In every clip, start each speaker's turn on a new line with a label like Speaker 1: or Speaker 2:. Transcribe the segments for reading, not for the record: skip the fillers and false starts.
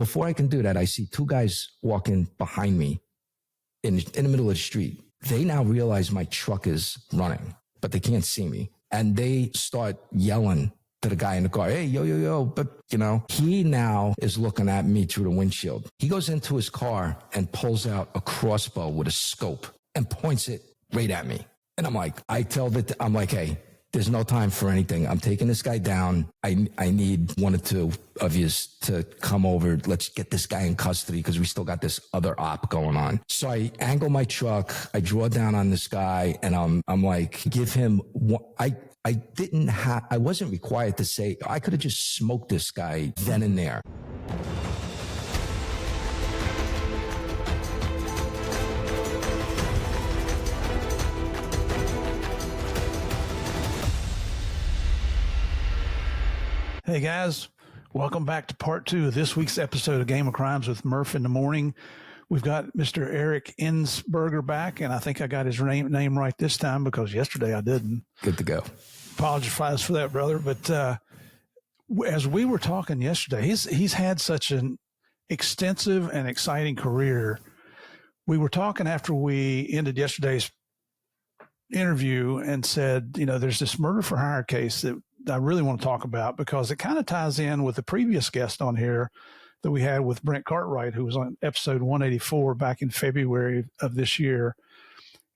Speaker 1: Before I can do that, I see two guys walking behind me in the middle of the street. They now realize my truck is running, but they can't see me. And they start yelling to the guy in the car, hey, yo, yo, yo. But, he now is looking at me through the windshield. He goes into his car and pulls out a crossbow with a scope and points it right at me. And I'm like, hey, there's no time for anything. I'm taking this guy down. I need one or two of you to come over. Let's get this guy in custody because we still got this other op going on. So I angle my truck. I draw down on this guy and I'm like, give him one. I wasn't required to say, I could have just smoked this guy then and there.
Speaker 2: Hey guys, welcome back to part 2 of this week's episode of Game of Crimes with Murph in the Morning. We've got Mr. Eric Immesberger back, and I think I got his name right this time because yesterday I didn't.
Speaker 1: Good to go.
Speaker 2: Apologize for that, brother. But as we were talking yesterday, he's had such an extensive and exciting career. We were talking after we ended yesterday's interview and said, there's this murder for hire case that I really want to talk about because it kind of ties in with the previous guest on here that we had with Brent Cartwright, who was on episode 184 back in February of this year.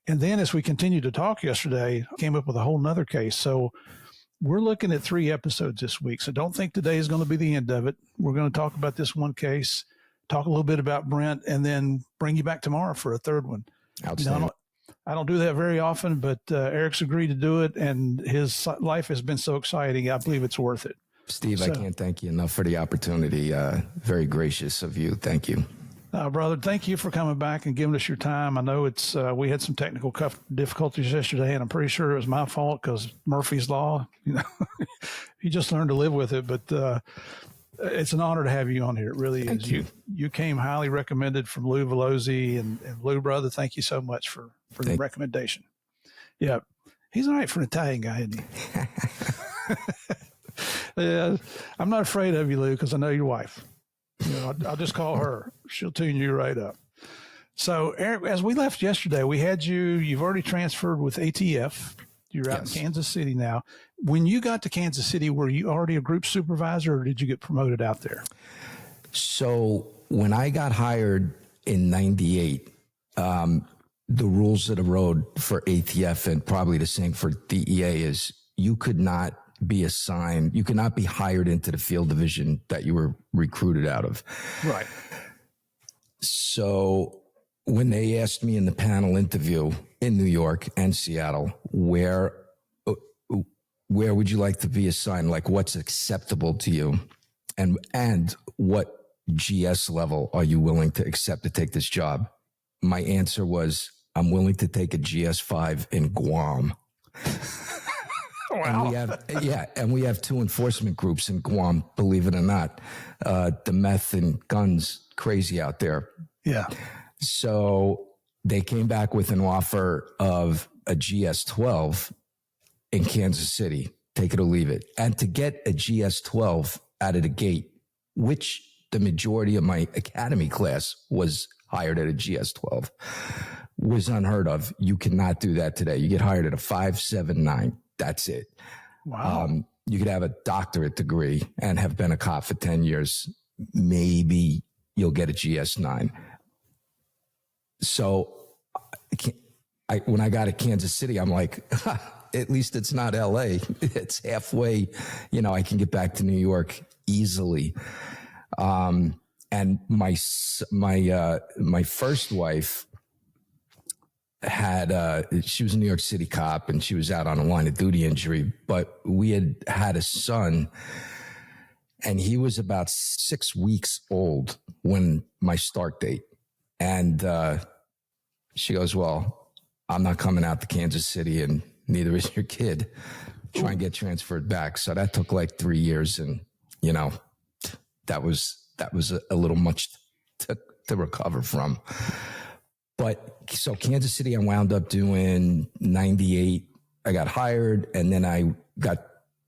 Speaker 2: And then as we continued to talk yesterday, came up with a whole nother case. So we're looking at 3 episodes this week. So don't think today is going to be the end of it. We're going to talk about this one case, talk a little bit about Brent, and then bring you back tomorrow for a third one.
Speaker 1: Outstanding.
Speaker 2: I don't do that very often, but Eric's agreed to do it, and his life has been so exciting. I believe it's worth it.
Speaker 1: Steve, I can't thank you enough for the opportunity. Very gracious of you. Thank you.
Speaker 2: Brother, thank you for coming back and giving us your time. I know it's we had some technical difficulties yesterday, and I'm pretty sure it was my fault because Murphy's Law, you just learned to live with it. But it's an honor to have you on here. It really is.
Speaker 1: Thank you.
Speaker 2: You came highly recommended from Lou Velozzi and Lou, brother. Thank you so much for the recommendation. Yeah, he's all right for an Italian guy, isn't he? Yeah, I'm not afraid of you, Lou, because I know your wife. I'll just call her. She'll tune you right up. So, Eric, as we left yesterday, we had you've already transferred with ATF. You're out in Kansas City now. When you got to Kansas City, were you already a group supervisor or did you get promoted out there?
Speaker 1: So when I got hired in 98, the rules of the road for ATF and probably the same for DEA is you could not be assigned, you could not be hired into the field division that you were recruited out of.
Speaker 2: Right.
Speaker 1: So when they asked me in the panel interview in New York and Seattle, where would you like to be assigned? Like what's acceptable to you? And what GS level are you willing to accept to take this job? My answer was, I'm willing to take a GS5 in Guam.
Speaker 2: Wow.
Speaker 1: And we have 2 enforcement groups in Guam, believe it or not. The meth and guns crazy out there.
Speaker 2: Yeah.
Speaker 1: So they came back with an offer of a GS12 in Kansas City, take it or leave it. And to get a GS12 out of the gate, which the majority of my academy class was hired at a GS12, was unheard of. You cannot do that today. You get hired at a 579. That's it.
Speaker 2: Wow.
Speaker 1: You could have a doctorate degree and have been a cop for 10 years. Maybe you'll get a GS9. So when I got to Kansas City, I'm like, at least it's not LA. It's halfway, I can get back to New York easily. And my first wife she was a New York City cop and she was out on a line of duty injury, but we had a son and he was about 6 weeks old when my start date. And, she goes, well, I'm not coming out to Kansas City and neither is your kid. Try and get transferred back. So that took like 3 years. And, that was a little much to recover from. But so Kansas City, I wound up doing 98. I got hired and then I got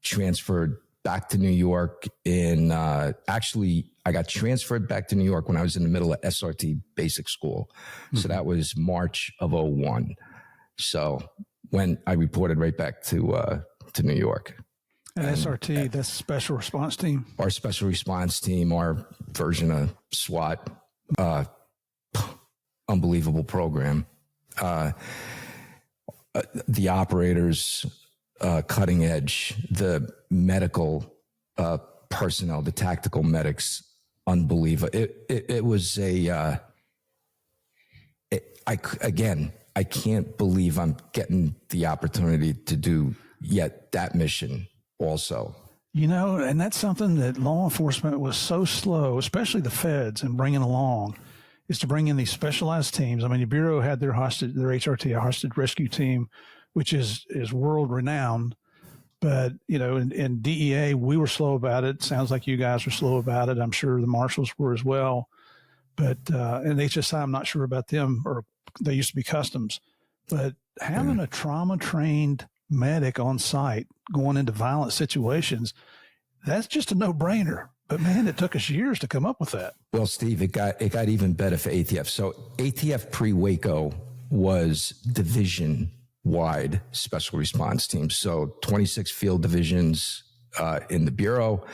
Speaker 1: transferred back to New York actually, I got transferred back to New York when I was in the middle of SRT basic school. Mm-hmm. So that was March of 2001. So when I reported right back to New York.
Speaker 2: And SRT, that's Special Response Team? Our
Speaker 1: Special Response Team, our version of SWAT, unbelievable program. The operators, cutting edge, the medical personnel, the tactical medics, unbelievable. It was I can't believe I'm getting the opportunity to do yet that mission also.
Speaker 2: And that's something that law enforcement was so slow, especially the feds, in bringing along, is to bring in these specialized teams. I mean, the Bureau had their HRT, a hostage rescue team, which is world renowned. But, in DEA, we were slow about it. Sounds like you guys were slow about it. I'm sure the marshals were as well. But in HSI, I'm not sure about them, or they used to be customs. But having a trauma-trained medic on site going into violent situations, that's just a no-brainer. But man, it took us years to come up with that.
Speaker 1: Well, Steve, it got even better for ATF. So ATF pre-Waco was division-wide special response teams. So 26 field divisions in the Bureau,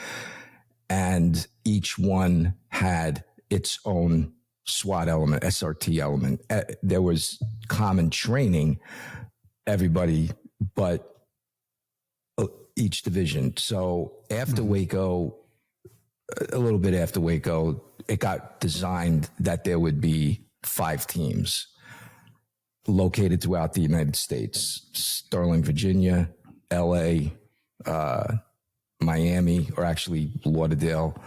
Speaker 1: and each one had its own SWAT element, SRT element. There was common training, everybody, but each division. So after Waco, a little bit after Waco, it got designed that there would be 5 teams located throughout the United States: Sterling, Virginia, LA, Miami, or actually Lauderdale,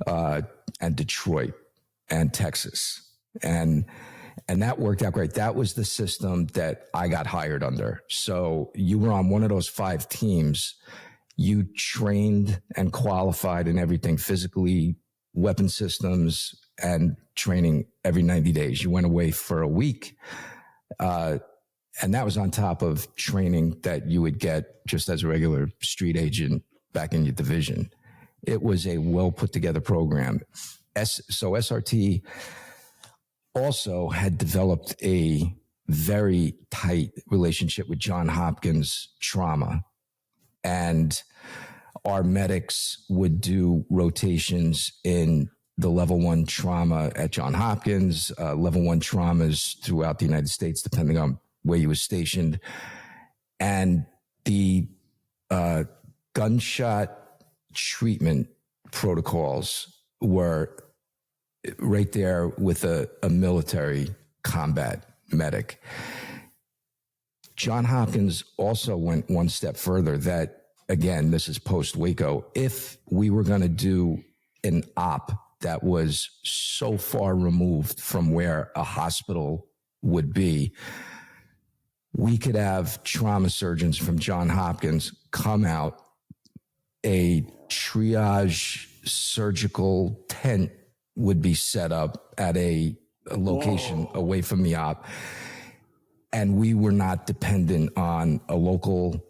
Speaker 1: and Detroit and Texas. And that worked out great. That was the system that I got hired under. So you were on one of those 5 teams. You trained and qualified in everything physically, weapon systems, and training every 90 days. You went away for a week. And that was on top of training that you would get just as a regular street agent back in your division. It was a well put together program. So SRT also had developed a very tight relationship with Johns Hopkins Trauma. And our medics would do rotations in the level 1 trauma at Johns Hopkins, level 1 traumas throughout the United States, depending on where you were stationed. And the gunshot treatment protocols were right there with a military combat medic. Johns Hopkins also went one step further that, again, this is post-Waco. If we were going to do an op that was so far removed from where a hospital would be, we could have trauma surgeons from Johns Hopkins come out. A triage surgical tent would be set up at a location away from the op. And we were not dependent on a local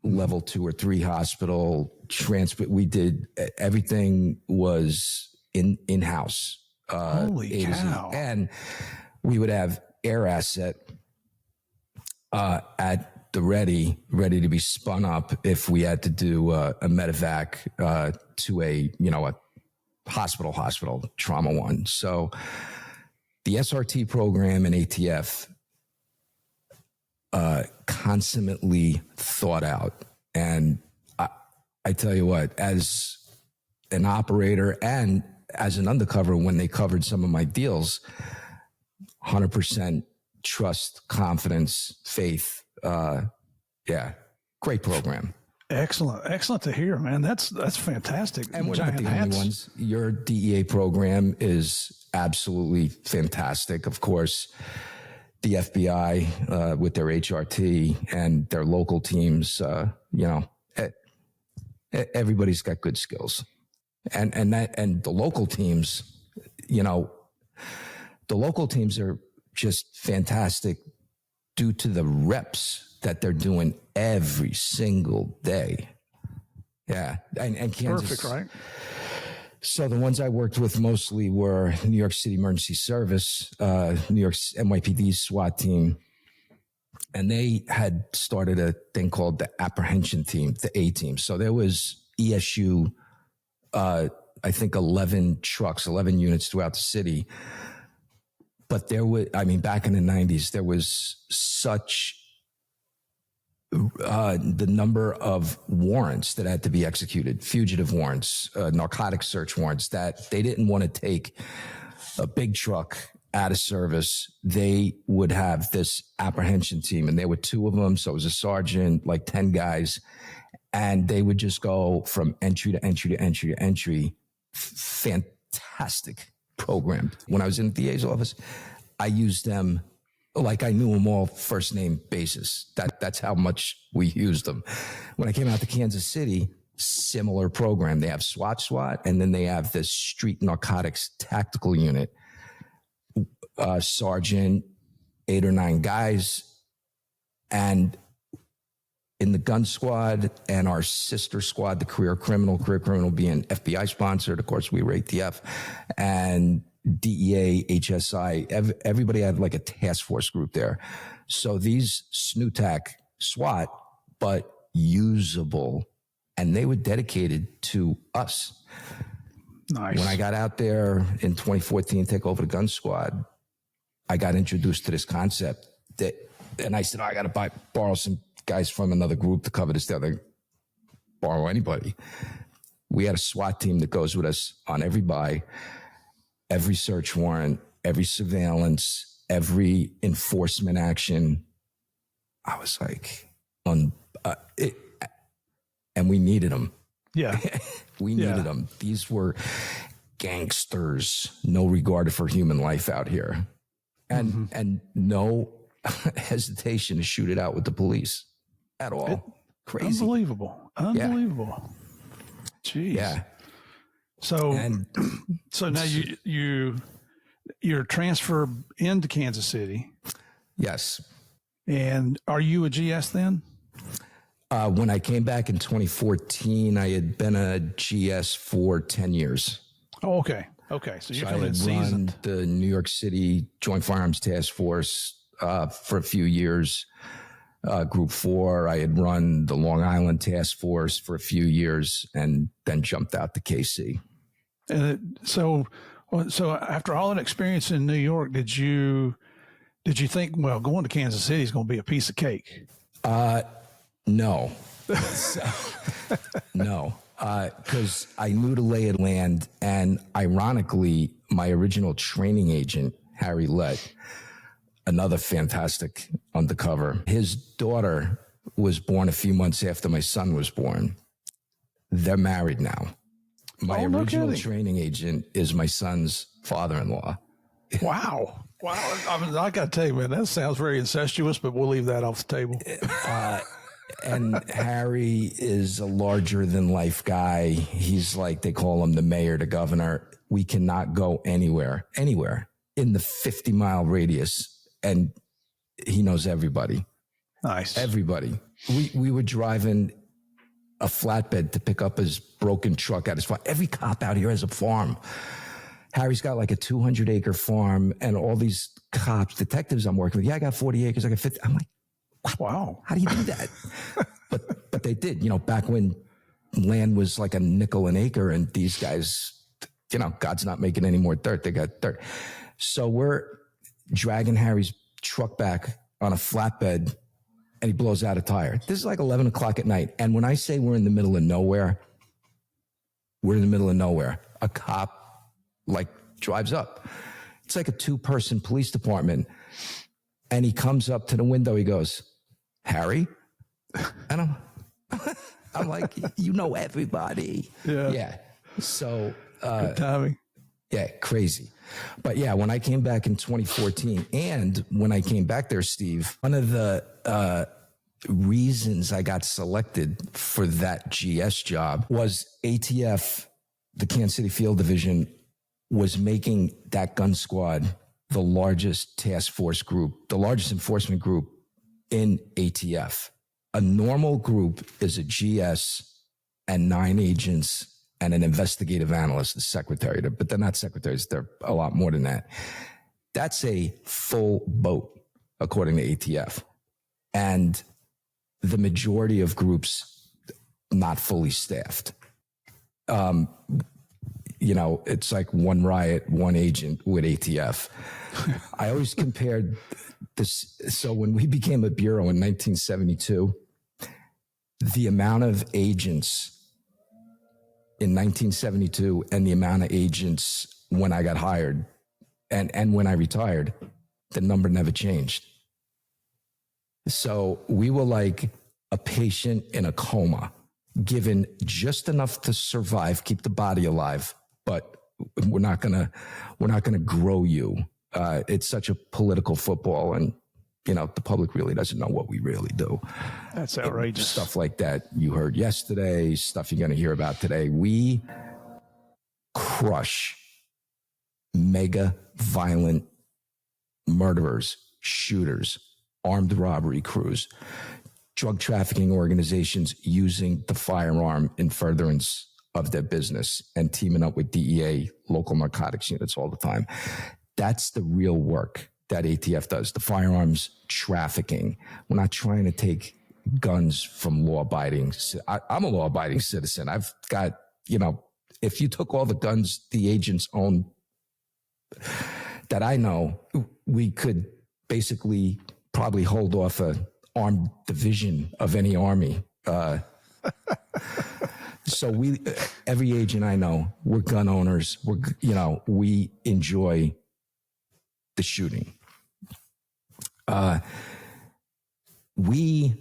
Speaker 1: level 2 or 3 hospital transport. We did everything was in-house.
Speaker 2: Holy cow.
Speaker 1: And we would have air asset at the ready to be spun up if we had to do a medevac to a hospital trauma one. So the SRT program in ATF consummately thought out. And I tell you what, as an operator and as an undercover, when they covered some of my deals, 100% trust, confidence, faith. Great program.
Speaker 2: Excellent to hear, man. That's fantastic.
Speaker 1: And we're not the only ones. Your DEA program is absolutely fantastic. Of course, the FBI with their HRT and their local teams, everybody's got good skills. And the local teams, the local teams are just fantastic due to the reps that they're doing every single day. Yeah. And Kansas.
Speaker 2: Perfect, right?
Speaker 1: So the ones I worked with mostly were New York City Emergency Service, New York NYPD SWAT team. And they had started a thing called the apprehension team, the A team. So there was ESU, I think 11 trucks, 11 units throughout the city. But there was, I mean, back in the 90s, there was such the number of warrants that had to be executed, fugitive warrants, narcotic search warrants, that they didn't want to take a big truck out of service. They would have this apprehension team, and there were 2 of them. So it was a sergeant, like 10 guys, and they would just go from entry to entry to entry to entry. Fantastic program. When I was in the DA's office, I used them like I knew them all first name basis. That's how much we used them. When I came out to Kansas City, similar program. They have SWAT, and then they have this street narcotics tactical unit. Sergeant, 8 or 9 guys, and in the gun squad and our sister squad, the career criminal being FBI sponsored. Of course, we were ATF, and DEA, HSI, everybody had like a task force group there. So these SNUTAC SWAT, but usable, and they were dedicated to us.
Speaker 2: Nice.
Speaker 1: When I got out there in 2014, take over the gun squad, I got introduced to this concept and I said, I got to borrow some guys from another group to cover this. They borrow anybody. We had a SWAT team that goes with us on every buy, every search warrant, every surveillance, every enforcement action. I was like, and we needed them.
Speaker 2: Yeah.
Speaker 1: We needed them. These were gangsters, no regard for human life out here. And no hesitation to shoot it out with the police at all. Crazy.
Speaker 2: Unbelievable. Yeah. Jeez.
Speaker 1: Yeah.
Speaker 2: So now you're transferred into Kansas City.
Speaker 1: Yes.
Speaker 2: And are you a GS then?
Speaker 1: When I came back in 2014, I had been a GS for 10 years.
Speaker 2: Oh, okay. Okay. So you're coming in
Speaker 1: seasoned. I had run the New York City Joint Firearms Task Force for a few years. Group 4, I had run the Long Island Task Force for a few years, and then jumped out to KC.
Speaker 2: And so after all that experience in New York, did you think, well, going to Kansas City is going to be a piece of cake?
Speaker 1: No. No. Because I knew the lay of the land, and ironically, my original training agent, Harry Lett, another fantastic undercover, his daughter was born a few months after my son was born. They're married now. My original training agent is my son's father-in-law.
Speaker 2: Wow. Wow. I got to tell you, man, that sounds very incestuous, but we'll leave that off the table.
Speaker 1: And Harry is a larger than life guy. He's like, they call him the mayor, the governor. We cannot go anywhere in the 50-mile radius. And he knows everybody.
Speaker 2: Nice.
Speaker 1: Everybody. We were driving a flatbed to pick up his broken truck at his farm. Every cop out here has a farm. Harry's got like a 200-acre farm, and all these cops, detectives I'm working with. Yeah, I got 40 acres. I got 50. I'm like,
Speaker 2: wow.
Speaker 1: How do you do that? but they did, back when land was like a nickel an acre, and these guys, God's not making any more dirt. They got dirt. So we're dragging Harry's truck back on a flatbed, and he blows out a tire. This is like 11 o'clock at night. And when I say we're in the middle of nowhere, we're in the middle of nowhere. A cop drives up. It's like a 2-person police department. And he comes up to the window. He goes, Harry? And I'm like, everybody. Yeah. So,
Speaker 2: good timing.
Speaker 1: Yeah, crazy. But yeah, when I came back in 2014, and when I came back there, Steve, one of the reasons I got selected for that GS job was ATF, the Kansas City Field Division, was making that gun squad the largest task force group, the largest enforcement group in ATF. A normal group is a GS and 9 agents and an investigative analyst, the secretary. But they're not secretaries. They're a lot more than that. That's a full boat, according to ATF. And the majority of groups not fully staffed. It's like one riot, one agent with ATF. I always compared this. So when we became a bureau in 1972, the amount of agents in 1972 and the amount of agents when I got hired and when I retired, the number never changed. So we were like a patient in a coma, given just enough to survive, keep the body alive, but we're not gonna grow you. It's such a political football, and the public really doesn't know what we really do.
Speaker 2: That's outrageous.
Speaker 1: Stuff like that you heard yesterday, stuff you're gonna hear about today. We crush mega violent murderers, shooters, armed robbery crews, drug trafficking organizations using the firearm in furtherance of their business and teaming up with DEA, local narcotics units all the time. That's the real work that ATF does, the firearms trafficking. We're not trying to take guns from law-abiding. I'm a law-abiding citizen. I've got, if you took all the guns the agents own that I know, we could basically probably hold off a armed division of any army. So every agent I know, we're gun owners. We enjoy the shooting. We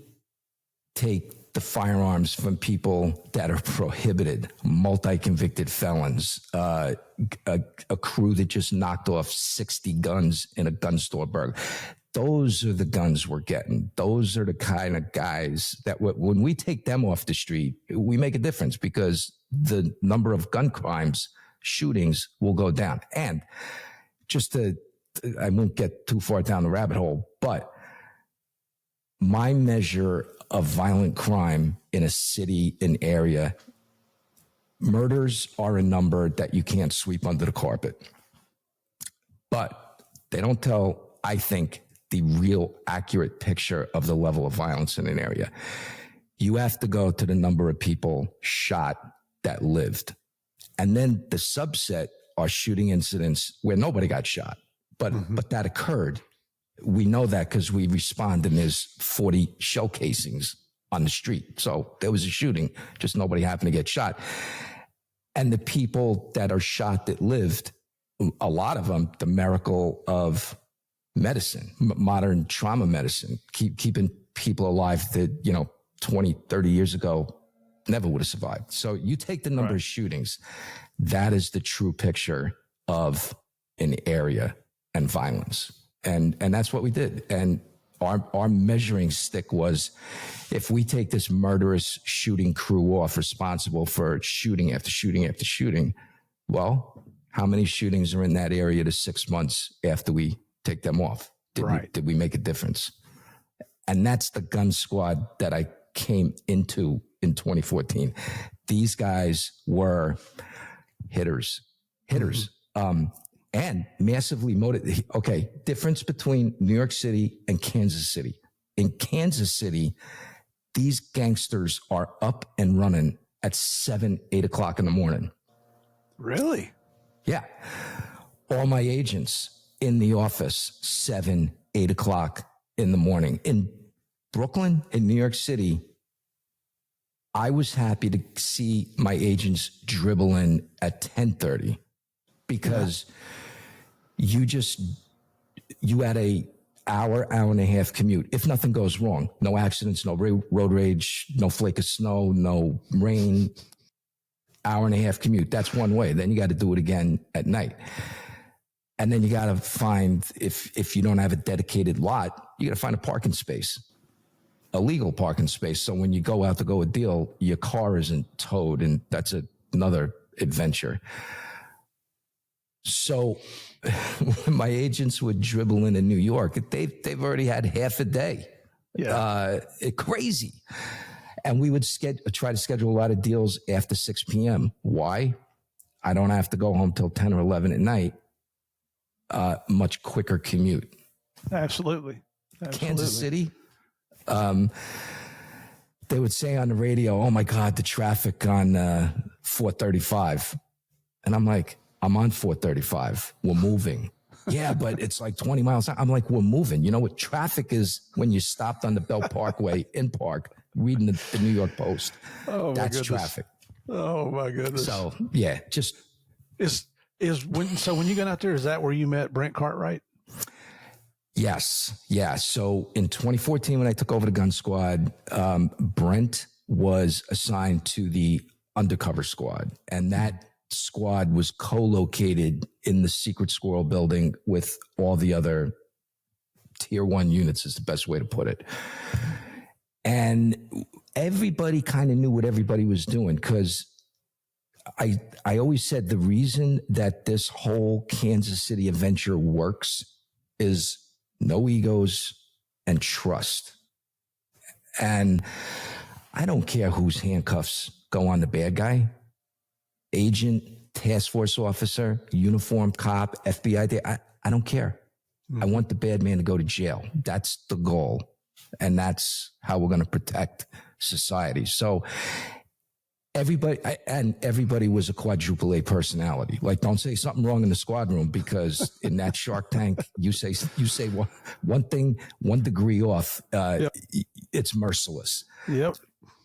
Speaker 1: take the firearms from people that are prohibited, multi-convicted felons, a crew that just knocked off 60 guns in a gun store burg. Those are the guns we're getting. Those are the kind of guys that when we take them off the street, we make a difference because the number of gun crimes, shootings will go down. And I won't get too far down the rabbit hole, but my measure of violent crime in a city, an area, murders are a number that you can't sweep under the carpet. But they don't tell, I think, the real accurate picture of the level of violence in an area. You have to go to the number of people shot that lived. And then the subset are shooting incidents where nobody got shot, but that occurred. We know that because we respond and there's 40 shell casings on the street. So there was a shooting, just nobody happened to get shot. And the people that are shot that lived, a lot of them, the miracle of medicine, modern trauma medicine, keeping people alive that, 20, 30 years ago never would have survived. So you take the number of shootings, that is the true picture of an area and violence. And that's what we did. And our measuring stick was, if we take this murderous shooting crew off responsible for shooting after shooting after shooting, well, how many shootings are in that area to 6 months after we take them off? Did we make a difference? And that's the gun squad that I came into in 2014. These guys were hitters, and massively motivated. Okay, difference between New York City and Kansas City. In Kansas City, these gangsters are up and running at 7, 8 o'clock in the morning.
Speaker 2: Really?
Speaker 1: Yeah. All my agents in the office, 7, 8 o'clock in the morning. In Brooklyn, in New York City, I was happy to see my agents dribble in at 10:30 because you had a hour and a half commute. If nothing goes wrong, no accidents, no road rage, no flake of snow, no rain, hour and a half commute. That's one way. Then you got to do it again at night. And then you got to find, if you don't have a dedicated lot, you got to find a parking space, a legal parking space. So when you go out to go a deal, your car isn't towed, and that's another adventure. So when my agents would dribble in New York, they've already had half a day. Yeah. Crazy. And we would try to schedule a lot of deals after 6 p.m. Why? I don't have to go home till 10 or 11 at night. Much quicker commute.
Speaker 2: Absolutely.
Speaker 1: Kansas City, they would say on the radio, oh my God, the traffic on 435. And I'm like, I'm on 435. We're moving. Yeah, but it's like 20 miles. I'm like, we're moving. You know what traffic is when you stopped on the Belt Parkway in Park reading the New York Post.
Speaker 2: Oh,
Speaker 1: that's
Speaker 2: my
Speaker 1: traffic.
Speaker 2: Oh my goodness.
Speaker 1: So yeah, just
Speaker 2: when you got out there, is that where you met Brent Cartwright?
Speaker 1: Yes. Yeah. So in 2014, when I took over the gun squad, Brent was assigned to the undercover squad, and that squad was co-located in the Secret Squirrel building with all the other tier 1 units is the best way to put it. And everybody kind of knew what everybody was doing, because I always said the reason that this whole Kansas City adventure works is no egos and trust. And I don't care whose handcuffs go on the bad guy. Agent, task force officer, uniformed cop, FBI, I don't care. I want the bad man to go to jail. That's the goal. And that's how we're going to protect society. So everybody was a quadruple A personality. Like, don't say something wrong in the squad room, because in that Shark Tank, you say one thing, 1 degree off, yep. It's merciless.
Speaker 2: Yep.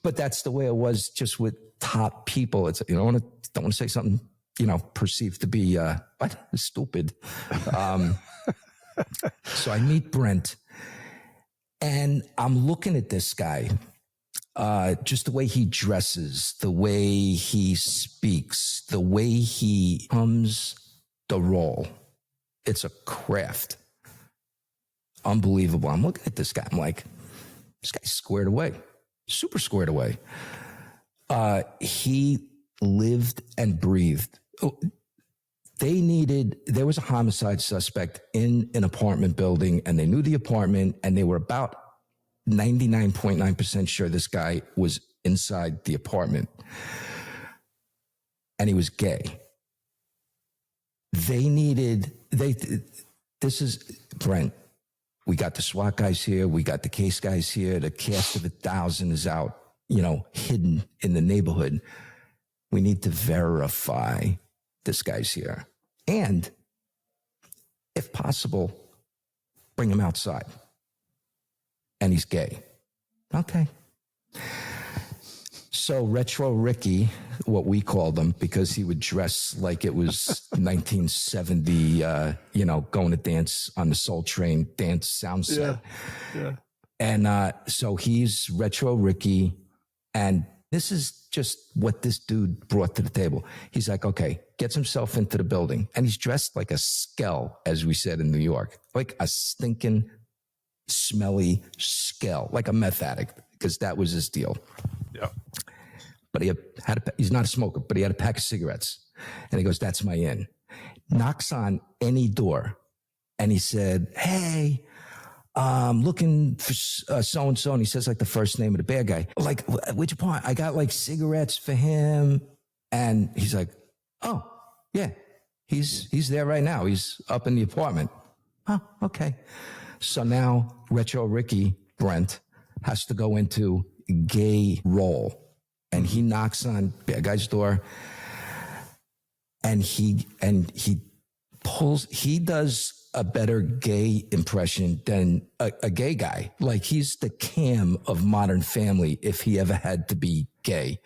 Speaker 1: But that's the way it was just with top people. It's, don't want to say something, perceived to be, stupid. So I meet Brent, and I'm looking at this guy, just the way he dresses, the way he speaks, the way he comes the role. It's a craft. Unbelievable. I'm looking at this guy. I'm like, this guy's squared away. Super squared away. He lived and breathed. There was a homicide suspect in an apartment building, and they knew the apartment, and they were about 99.9% sure this guy was inside the apartment, and he was gay. This is Brent. We got the SWAT guys here. We got the case guys here. The cast of 1,000 is out, hidden in the neighborhood. We need to verify this guy's here. And if possible, bring him outside. And he's gay. Okay. So Retro Ricky, what we called him, because he would dress like it was 1970, going to dance on the Soul Train dance sound set. Yeah. And so he's Retro Ricky. And this is just what this dude brought to the table. He's like, okay, gets himself into the building. And he's dressed like a skell, as we said in New York, like a stinking, smelly skell, like a meth addict, because that was his deal. Yeah. But he's not a smoker, but he had a pack of cigarettes. And he goes, that's my in. Knocks on any door. And he said, hey, looking for so-and-so. And he says like the first name of the bad guy. Like, which part? I got like cigarettes for him. And he's like, oh, yeah, he's there right now. He's up in the apartment. Oh, okay. So now Retro Ricky, Brent, has to go into gay role. And he knocks on bad guy's door, and he does a better gay impression than a gay guy. Like, he's the Cam of Modern Family if he ever had to be gay.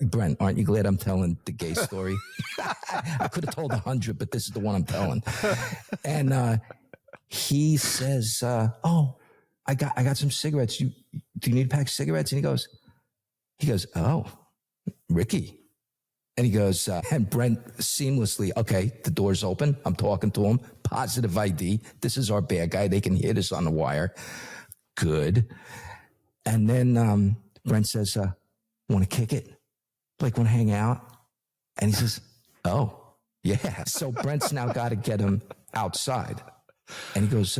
Speaker 1: Brent, aren't you glad I'm telling the gay story? I could have told 100, but this is the one I'm telling. And he says, oh, I got some cigarettes. Do you need a pack of cigarettes? And he goes, oh, Ricky. And he goes, and Brent seamlessly, okay, the door's open. I'm talking to him. Positive ID. This is our bad guy. They can hear this on the wire. Good. And then Brent says, want to kick it? Like, want to hang out? And he says, oh, yeah. So Brent's now got to get him outside. And he goes,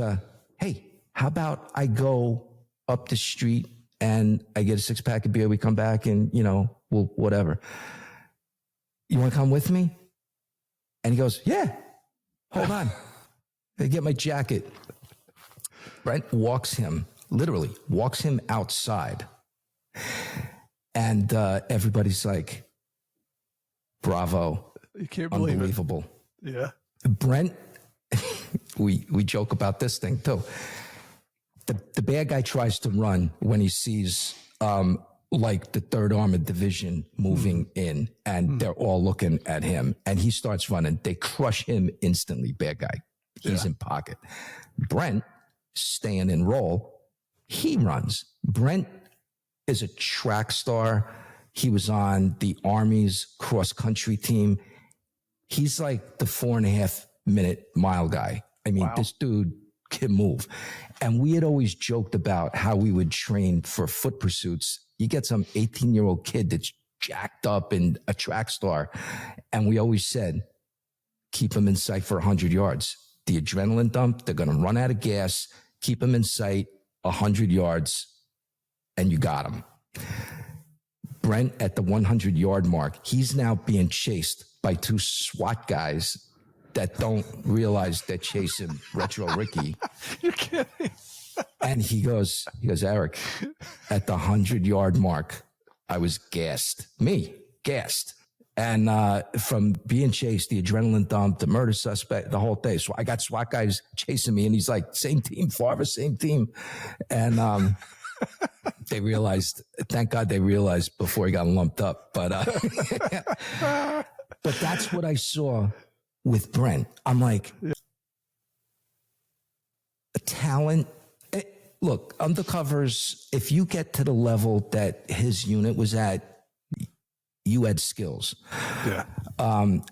Speaker 1: hey, how about I go up the street and I get a 6-pack of beer. We come back and, we'll whatever. You want to come with me? And he goes, yeah, hold on. I get my jacket. Brent literally walks him outside. And everybody's like, bravo.
Speaker 2: You can't believe
Speaker 1: unbelievable.
Speaker 2: It. Yeah.
Speaker 1: Brent, we joke about this thing too. The bad guy tries to run when he sees like the 3rd Armored Division moving in, and they're all looking at him, and he starts running. They crush him instantly, bad guy. He's in pocket. Brent, staying in roll, he runs. Brent is a track star. He was on the Army's cross-country team. He's like the 4.5 minute mile guy. I mean, This dude can move. And we had always joked about how we would train for foot pursuits. You get some 18-year-old kid that's jacked up and a track star. And we always said, keep him in sight for 100 yards. The adrenaline dump, they're going to run out of gas. Keep him in sight 100 yards, and you got him. Brent, at the 100-yard mark, he's now being chased by 2 SWAT guys that don't realize they're chasing Retro Ricky.
Speaker 2: You're kidding.
Speaker 1: And he goes, Eric, at the 100-yard mark, I was gassed. Gassed. And from being chased, the adrenaline dump, the murder suspect, the whole thing. So I got SWAT guys chasing me, and he's like, same team, Farver, same team. And they realized, thank God they realized before he got lumped up. But but that's what I saw with Brent. I'm like, a talent. Look, undercovers, if you get to the level that his unit was at, you had skills.
Speaker 2: Yeah.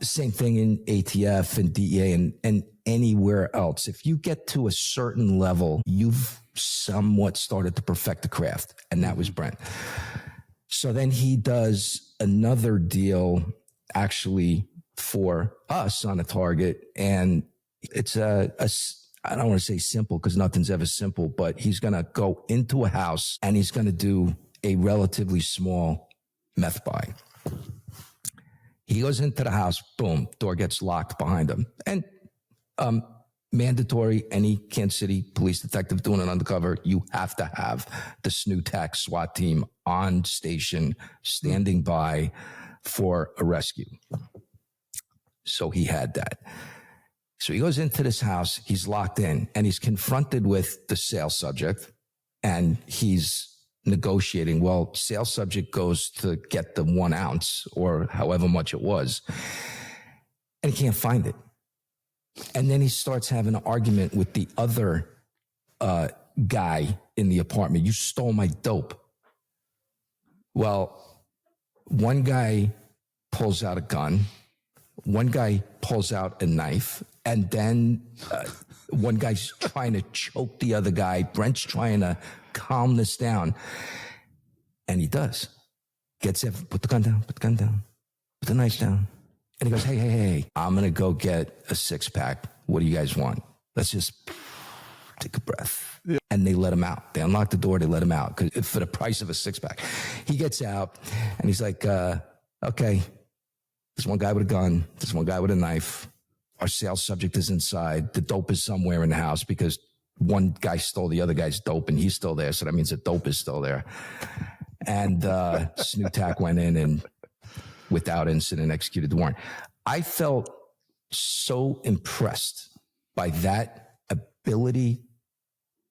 Speaker 1: Same thing in ATF and DEA and anywhere else. If you get to a certain level, you've somewhat started to perfect the craft. And that was Brent. So then he does another deal actually for us on a target. And it's I don't want to say simple because nothing's ever simple, but he's going to go into a house and he's going to do a relatively small meth buy. He goes into the house, boom, door gets locked behind him. And mandatory, any Kansas City police detective doing an undercover, you have to have the SNUTAC SWAT team on station, standing by for a rescue. So he had that. So he goes into this house, he's locked in, and he's confronted with the sales subject, and he's negotiating. Well, sales subject goes to get the 1 ounce or however much it was, and he can't find it. And then he starts having an argument with the other guy in the apartment. You stole my dope. Well, one guy pulls out a gun, one guy pulls out a knife, and then one guy's trying to choke the other guy. Brent's trying to calm this down. And he does. Gets it, put the gun down, put the knife down. And he goes, hey, I'm going to go get a 6-pack. What do you guys want? Let's just take a breath. Yeah. And they let him out. They unlock the door, they let him out for the price of a 6-pack. He gets out and he's like, okay, there's one guy with a gun. There's one guy with a knife. Our sales subject is inside. The dope is somewhere in the house because one guy stole the other guy's dope and he's still there. So that means the dope is still there. And SNUTAC went in and without incident executed the warrant. I felt so impressed by that ability.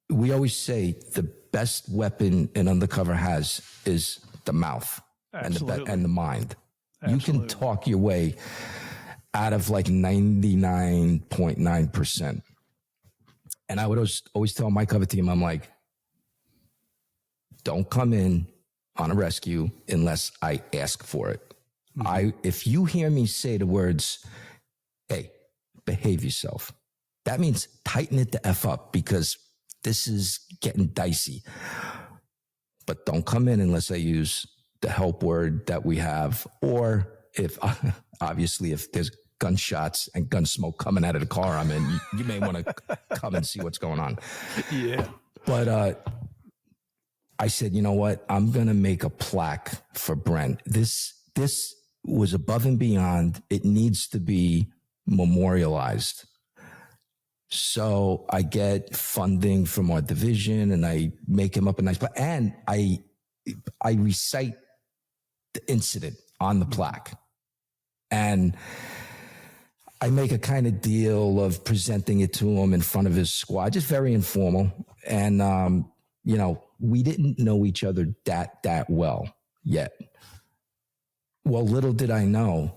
Speaker 1: We always say the best weapon an undercover has is the mouth and the mind. Absolutely. You can talk your way out of like 99.9%. And I would always tell my cover team, I'm like, don't come in on a rescue unless I ask for it. Mm-hmm. If you hear me say the words, hey, behave yourself, that means tighten it the F up because this is getting dicey. But don't come in unless I use the help word that we have, or if there's gunshots and gun smoke coming out of the car I'm in, you may want to come and see what's going on.
Speaker 2: Yeah.
Speaker 1: But I said, you know what? I'm going to make a plaque for Brent. This was above and beyond. It needs to be memorialized. So I get funding from our division and I make him up a nice plaque. And I recite the incident on the plaque. And I make a kind of deal of presenting it to him in front of his squad, just very informal. And, you know, we didn't know each other that well yet. Well, little did I know,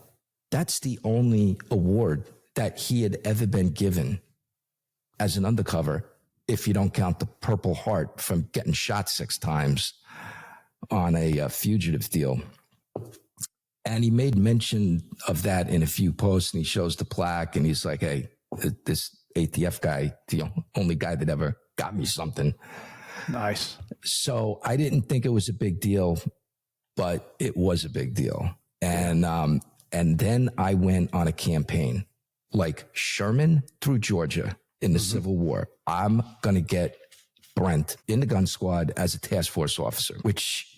Speaker 1: that's the only award that he had ever been given as an undercover, if you don't count the Purple Heart from getting shot 6 times on a fugitive deal. And he made mention of that in a few posts, and he shows the plaque, and he's like, hey, this ATF guy, the only guy that ever got me something.
Speaker 2: Nice.
Speaker 1: So I didn't think it was a big deal, but it was a big deal. And then I went on a campaign like Sherman through Georgia in the Civil War. I'm going to get Brent in the gun squad as a task force officer, which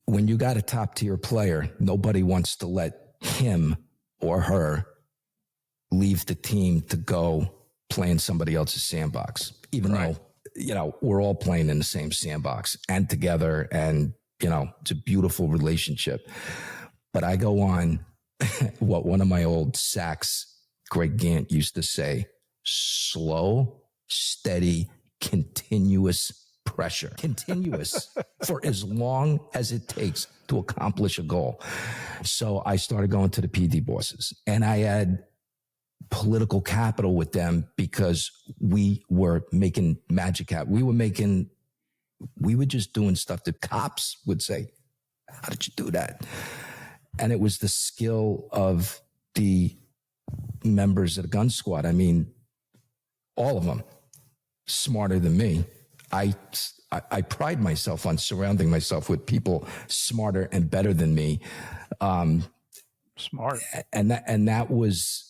Speaker 1: when you got a top tier player, nobody wants to let him or her leave the team to go play in somebody else's sandbox, even though, you know, we're all playing in the same sandbox and together, and, you know, it's a beautiful relationship. But I go on what one of my old Sachs, Greg Gant, used to say: slow, steady, continuous pressure. Continuous for as long as it takes to accomplish a goal. So I started going to the PD bosses, and I had political capital with them because we were making magic happen. We were just doing stuff that cops would say, how did you do that? And it was the skill of the members of the gun squad. I mean, all of them smarter than me. I pride myself on surrounding myself with people smarter and better than me.
Speaker 2: Smart.
Speaker 1: And that was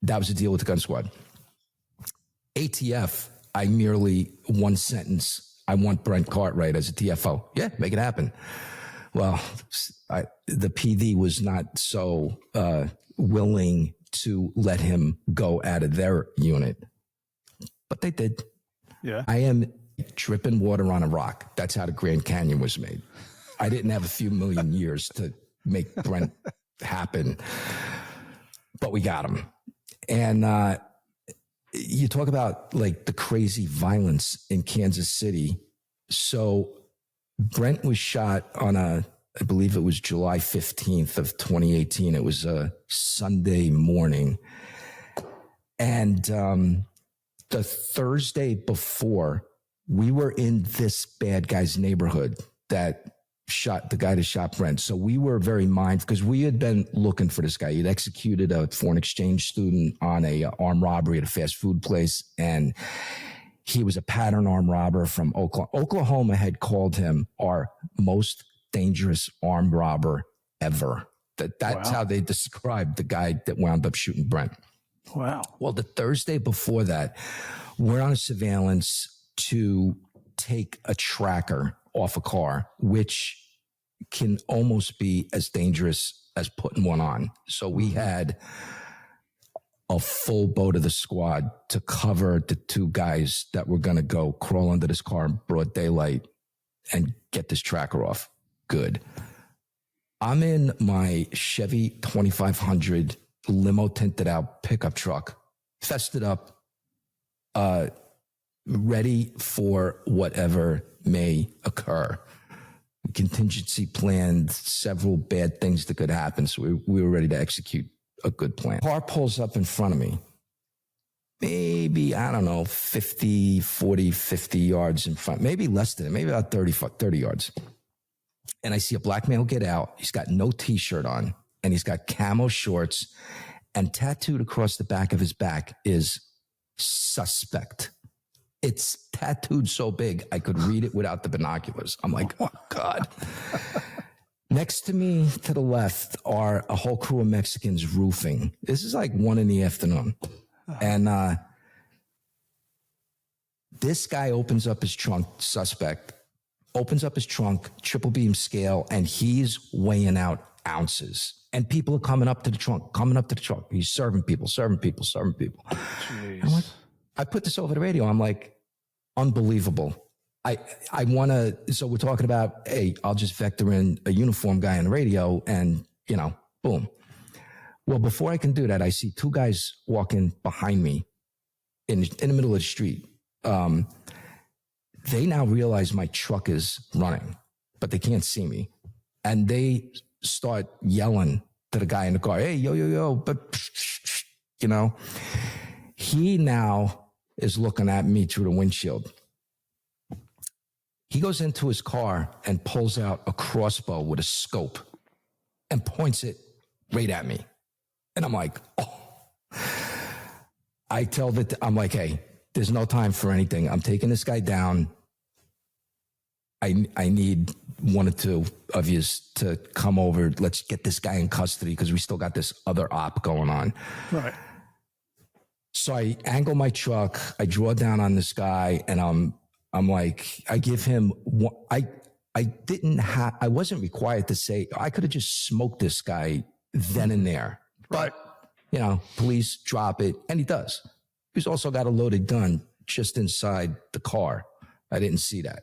Speaker 1: the deal with the gun squad. ATF, I merely one sentence: I want Brent Cartwright as a TFO. Yeah, make it happen. Well, the PD was not so willing to let him go out of their unit, but they did.
Speaker 2: Yeah.
Speaker 1: I am dripping water on a rock. That's how the Grand Canyon was made. I didn't have a few million years to make Brent happen, but we got him. And you talk about like the crazy violence in Kansas City. So Brent was shot on I believe it was July 15th of 2018. It was a Sunday morning. And the Thursday before, we were in this bad guy's neighborhood that shot the guy that shot Brent. So we were very mindful because we had been looking for this guy. He'd executed a foreign exchange student on a armed robbery at a fast food place. And he was a pattern armed robber from Oklahoma. Oklahoma had called him our most dangerous armed robber ever. That's how they described the guy that wound up shooting Brent.
Speaker 2: Wow.
Speaker 1: Well, the Thursday before that, we're on a surveillance to take a tracker off a car, which can almost be as dangerous as putting one on. So we had a full boat of the squad to cover the 2 guys that were going to go crawl under this car in broad daylight and get this tracker off. Good. I'm in my Chevy 2500 limo tinted out pickup truck, fested up, ready for whatever may occur. Contingency planned several bad things that could happen. So we were ready to execute a good plan. Car pulls up in front of me, maybe, I don't know, 50 yards in front, maybe less than it, maybe about 30 yards. And I see a black male get out. He's got no t-shirt on, and he's got camo shorts, and tattooed across the back of his back is suspect. It's tattooed so big I could read it without the binoculars. I'm like, oh, God. Next to me, to the left, are a whole crew of Mexicans roofing. This is like 1 PM. And this guy opens up his trunk, suspect, opens up his trunk, triple beam scale, and he's weighing out ounces. And people are coming up to the trunk. He's serving people. I'm like, I put this over the radio. I'm like, unbelievable. I want to, so we're talking about, hey, I'll just vector in a uniform guy on the radio and, boom. Well, before I can do that, I see two guys walking behind me in the middle of the street. They now realize my truck is running, but they can't see me. And they start yelling to the guy in the car, hey, yo, but, he now is looking at me through the windshield. He goes into his car and pulls out a crossbow with a scope and points it right at me. And I'm like, oh. I'm like, hey, there's no time for anything. I'm taking this guy down. I need one or two of you to come over. Let's get this guy in custody because we still got this other op going on. Right. So I angle my truck. I draw down on this guy, and I'm like, I give him one. I wasn't required to say. I could have just smoked this guy then and there. Right. But police drop it, and he does. He's also got a loaded gun just inside the car. I didn't see that.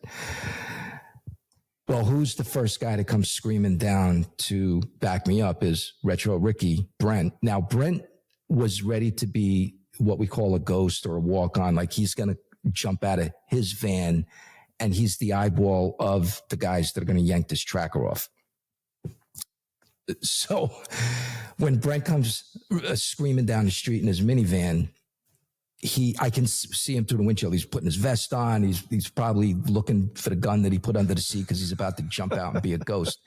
Speaker 1: Well, who's the first guy to come screaming down to back me up is Retro Ricky, Brent. Now, Brent was ready to be what we call a ghost or a walk-on. Like he's going to jump out of his van and he's the eyeball of the guys that are going to yank this tracker off. So when Brent comes screaming down the street in his minivan, I can see him through the windshield. He's putting his vest on. He's probably looking for the gun that he put under the seat because he's about to jump out and be a ghost.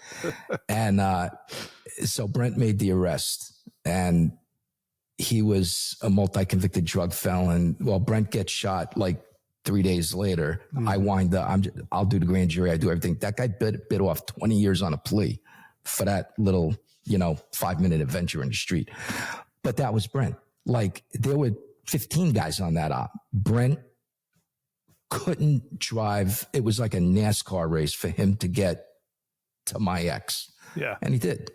Speaker 1: And so Brent made the arrest, and he was a multi-convicted drug felon. Well, Brent gets shot like 3 days later. I wind up. I'll do the grand jury. I do everything. That guy bit off 20 years on a plea for that little 5-minute adventure in the street. But that was Brent. Like there were 15 guys on that op. Brent couldn't drive. It was like a NASCAR race for him to get to my ex. Yeah. And he did.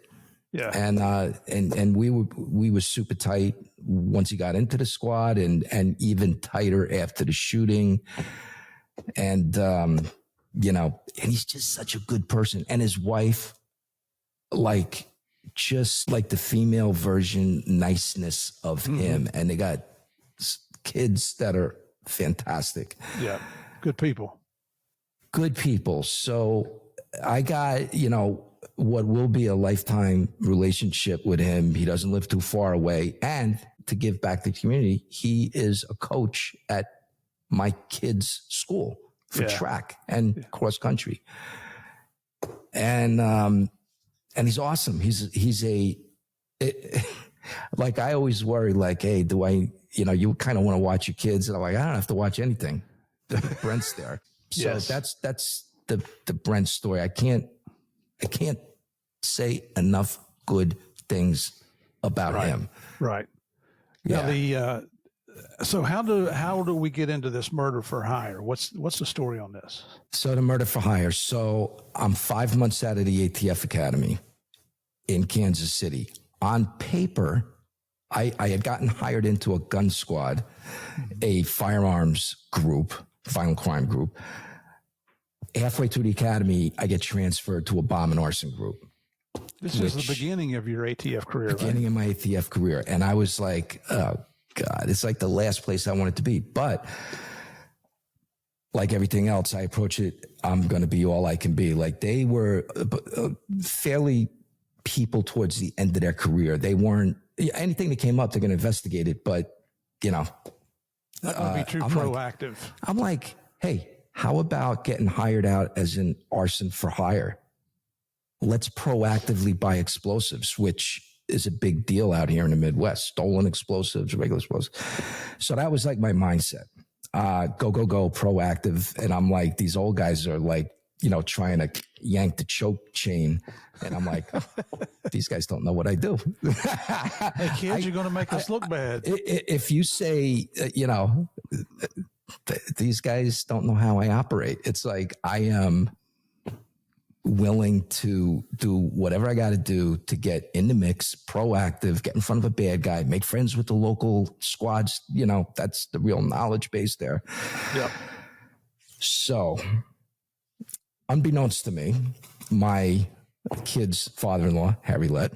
Speaker 1: Yeah. And we were super tight once he got into the squad and even tighter after the shooting. And, and he's just such a good person. And his wife, like, just like the female version niceness of him. And they got kids that are fantastic. Yeah. Good people. So I got, what will be a lifetime relationship with him. He doesn't live too far away. And to give back to the community, he is a coach at my kids' school for track and cross country. And he's awesome. Like I always worry, like, hey, do I, you kind of want to watch your kids. And I'm like, I don't have to watch anything. Brent's there. So that's the Brent story. I can't say enough good things about him. Right. Yeah. Now so how do we get into this murder for hire? What's the story on this? So the murder for hire. So I'm 5 months out of the ATF Academy in Kansas City. On paper, I had gotten hired into a gun squad, a firearms group, violent crime group. Halfway through the academy, I get transferred to a bomb and arson group. This is the beginning of your ATF career, beginning of my ATF career. And I was like, oh, God, it's like the last place I wanted to be. But like everything else, I approach it, I'm going to be all I can be. Like they were fairly people towards the end of their career. They weren't, anything that came up, they're going to investigate it. But, not going to be too proactive. I'm like, hey, how about getting hired out as an arson for hire? Let's proactively buy explosives, which is a big deal out here in the Midwest. Stolen explosives, regular explosives. So that was like my mindset. Go, proactive. And I'm like, these old guys are like, trying to yank the choke chain. And I'm like, oh, these guys don't know what I do. Hey, kids, you're going to make us look bad. If you say, these guys don't know how I operate. It's like, I am willing to do whatever I got to do to get in the mix, proactive, get in front of a bad guy, make friends with the local squads. You know, that's the real knowledge base there.
Speaker 2: Yep.
Speaker 1: So, unbeknownst to me, my kid's father-in-law, Harry Lett,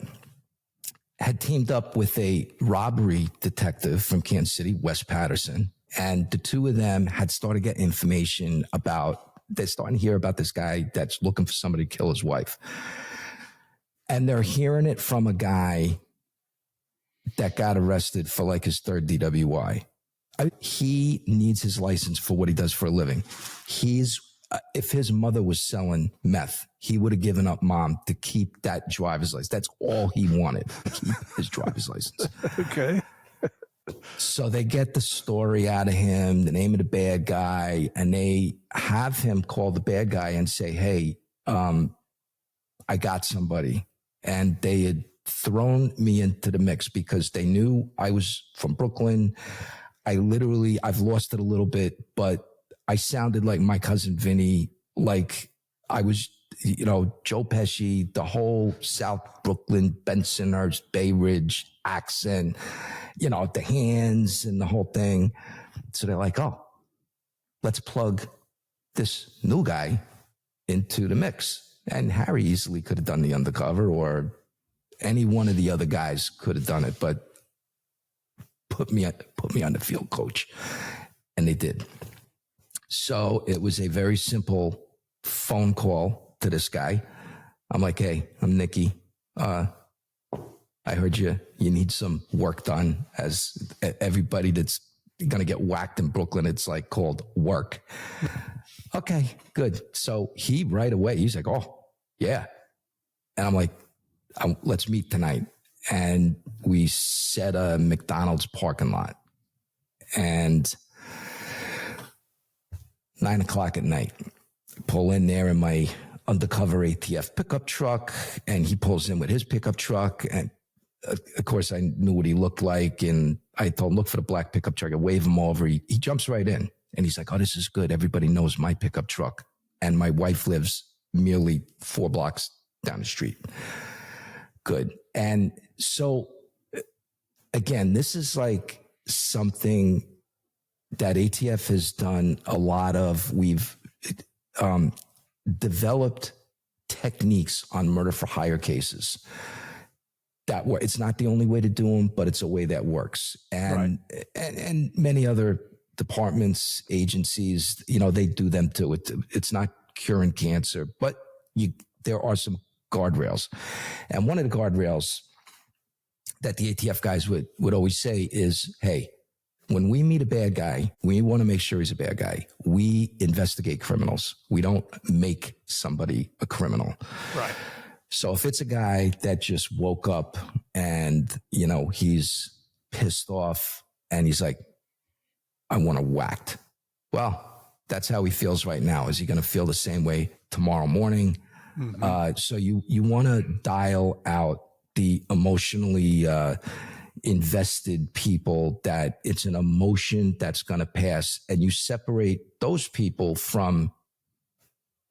Speaker 1: had teamed up with a robbery detective from Kansas City, Wes Patterson. And the two of them had started getting information about, they're starting to hear about this guy that's looking for somebody to kill his wife. And they're hearing it from a guy that got arrested for like his third DWI. He needs his license for what he does for a living. If his mother was selling meth, he would have given up mom to keep that driver's license. That's all he wanted, keep his driver's license.
Speaker 2: Okay.
Speaker 1: So they get the story out of him, the name of the bad guy, and they have him call the bad guy and say, hey, I got somebody. And they had thrown me into the mix because they knew I was from Brooklyn. I've lost it a little bit, but I sounded like my cousin Vinny, like I was, Joe Pesci, the whole South Brooklyn, Bensonhurst, Bay Ridge accent, the hands and the whole thing. So they're like, oh, let's plug this new guy into the mix. And Harry easily could have done the undercover, or any one of the other guys could have done it, but put me on the field, coach. And they did. So it was a very simple phone call to this guy. I'm like, hey, I'm Nicky. I heard you need some work done. As everybody that's going to get whacked in Brooklyn, it's like called work. Okay, good. So he right away, he's like, oh, yeah. And I'm like, let's meet tonight. And we set a McDonald's parking lot. And 9:00 at night, pull in there in my undercover ATF pickup truck, and he pulls in with his pickup truck. And of course, I knew what he looked like, and I told him, look for the black pickup truck. I wave him over. He jumps right in, and he's like, oh, this is good. Everybody knows my pickup truck, and my wife lives merely 4 blocks down the street. Good. And so, again, this is like something that ATF has done a lot of. We've developed techniques on murder for hire cases that work. It's not the only way to do them, but it's a way that works. And right. and many other departments, agencies, they do them too. It's not curing cancer, but there are some guardrails. And one of the guardrails that the ATF guys would always say is, hey, when we meet a bad guy, we want to make sure he's a bad guy. We investigate criminals. We don't make somebody a criminal.
Speaker 2: Right.
Speaker 1: So if it's a guy that just woke up and, he's pissed off and he's like, I want to whacked. Well, that's how he feels right now. Is he going to feel the same way tomorrow morning? Mm-hmm. So you want to dial out the emotionally invested people, that it's an emotion that's going to pass, and you separate those people from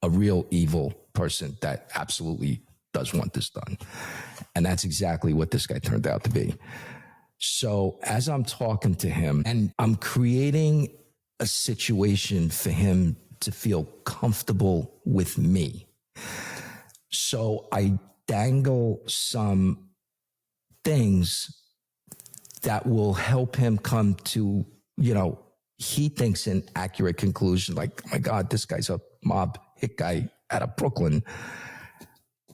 Speaker 1: a real evil person that absolutely does want this done. And that's exactly what this guy turned out to be. So as I'm talking to him, and I'm creating a situation for him to feel comfortable with me, so I dangle some things that will help him come to, he thinks an accurate conclusion, like, oh my God, this guy's a mob hit guy out of Brooklyn.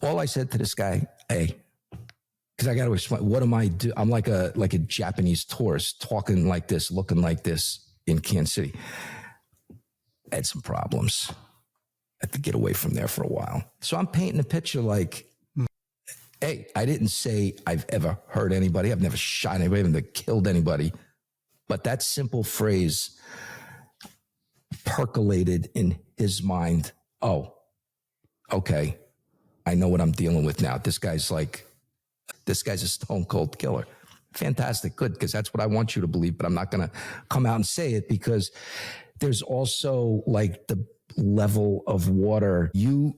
Speaker 1: All I said to this guy, hey, because I got to explain, what am I do? I'm like a Japanese tourist talking like this, looking like this in Kansas City. I had some problems. I had to get away from there for a while. So I'm painting a picture like, hey, I didn't say I've ever hurt anybody. I've never shot anybody. I've never killed anybody. But that simple phrase percolated in his mind. Oh, okay. I know what I'm dealing with now. This guy's a stone cold killer. Fantastic. Good. Because that's what I want you to believe, but I'm not going to come out and say it, because there's also like the level of water. You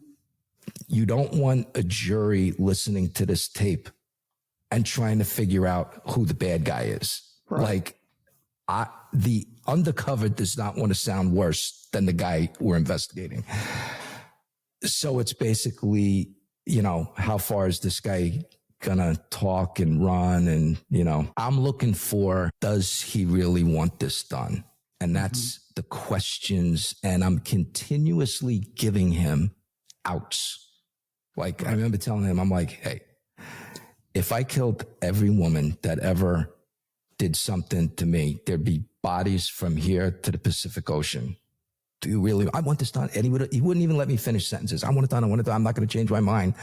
Speaker 1: you don't want a jury listening to this tape and trying to figure out who the bad guy is. Right. Like, the undercover does not want to sound worse than the guy we're investigating. So it's basically, you know, how far is this guy gonna talk and run? And, you know, I'm looking for, does he really want this done? And that's the questions. And I'm continuously giving him outs. Like, I remember telling him, I'm like, hey, if I killed every woman that ever did something to me, there'd be bodies from here to the Pacific Ocean. Do you really? I want this done. And he wouldn't even let me finish sentences. I want it done. I want it done. I'm not going to change my mind.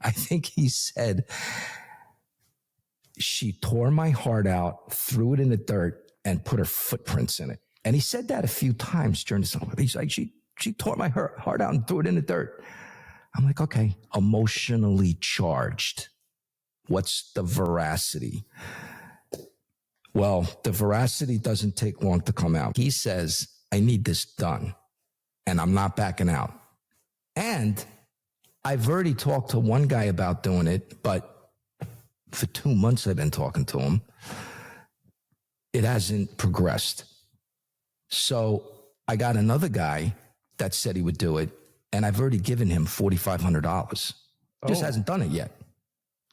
Speaker 1: I think he said, she tore my heart out, threw it in the dirt, and put her footprints in it. And he said that a few times during the song. He's like, she tore my heart out and threw it in the dirt. I'm like, okay, emotionally charged. What's the veracity? Well, the veracity doesn't take long to come out. He says, I need this done, and I'm not backing out. And I've already talked to one guy about doing it, but for 2 months I've been talking to him. It hasn't progressed. So I got another guy that said he would do it, and I've already given him $4,500. Just hasn't done it yet.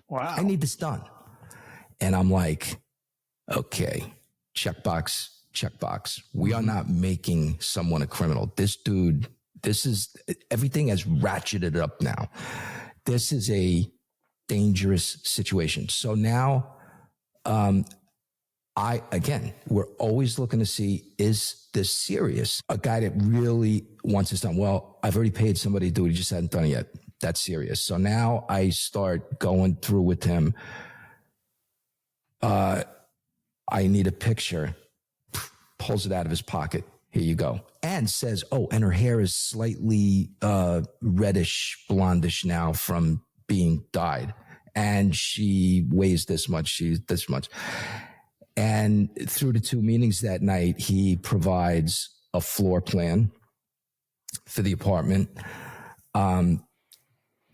Speaker 2: Wow.
Speaker 1: I need this done. And I'm like, okay, checkbox. We are not making someone a criminal. This dude, everything has ratcheted up now. This is a dangerous situation. So now, we're always looking to see, is this serious? A guy that really wants this done. Well, I've already paid somebody to do it. He just hadn't done it yet. That's serious. So now I start going through with him. I need a picture. Pulls it out of his pocket. Here you go. And says, and her hair is slightly reddish, blondish now from being dyed. And she weighs this much. She's this much. And through the 2 meetings that night, he provides a floor plan for the apartment.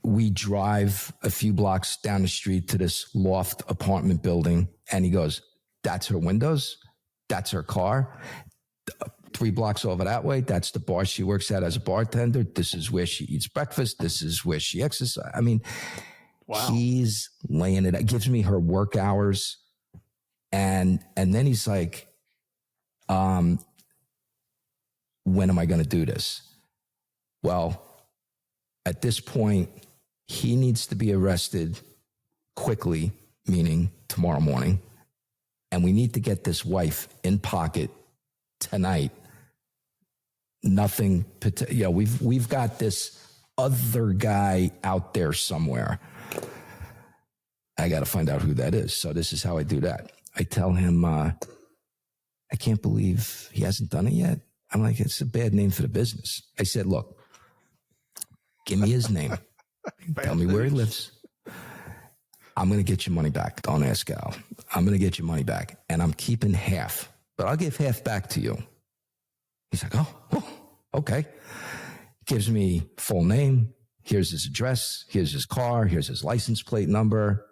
Speaker 1: We drive a few blocks down the street to this loft apartment building, and he goes, that's her windows. That's her car. 3 blocks over that way, that's the bar she works at as a bartender. This is where she eats breakfast. This is where she exercises. I mean, wow. He's laying it out. Gives me her work hours. And then he's like, when am I going to do this? Well, at this point, he needs to be arrested quickly, meaning tomorrow morning. And we need to get this wife in pocket tonight. Nothing, we've got this other guy out there somewhere. I got to find out who that is. So this is how I do that. I tell him, I can't believe he hasn't done it yet. I'm like, it's a bad name for the business. I said, look, give me his name. Tell me where he lives. I'm going to get your money back. Don't ask Al. I'm going to get your money back. And I'm keeping half, but I'll give half back to you. He's like, oh, okay. Gives me full name. Here's his address. Here's his car. Here's his license plate number.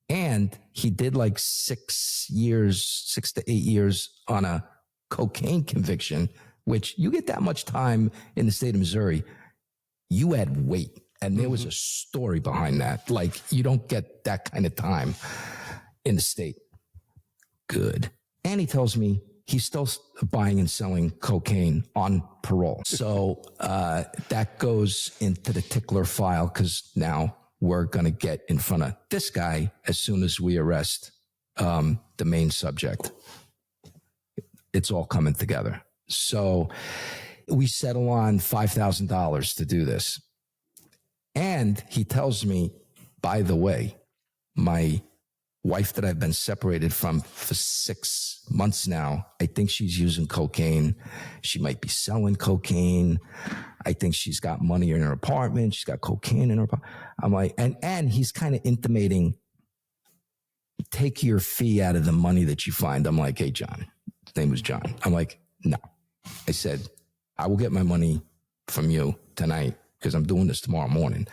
Speaker 1: And he did like 6 to 8 years on a cocaine conviction, which you get that much time in the state of Missouri, you add weight. And there was a story behind that. Like, you don't get that kind of time in the state. Good. And he tells me he's still buying and selling cocaine on parole. So that goes into the tickler file, because now we're going to get in front of this guy as soon as we arrest the main subject. It's all coming together. So we settle on $5,000 to do this. And he tells me, by the way, my wife that I've been separated from for 6 months now, I think she's using cocaine. She might be selling cocaine. I think she's got money in her apartment. She's got cocaine in her apartment. I'm like, and he's kind of intimating, take your fee out of the money that you find. I'm like, hey, John. His name was John. I'm like, no. I said, I will get my money from you tonight. because I'm doing this tomorrow morning.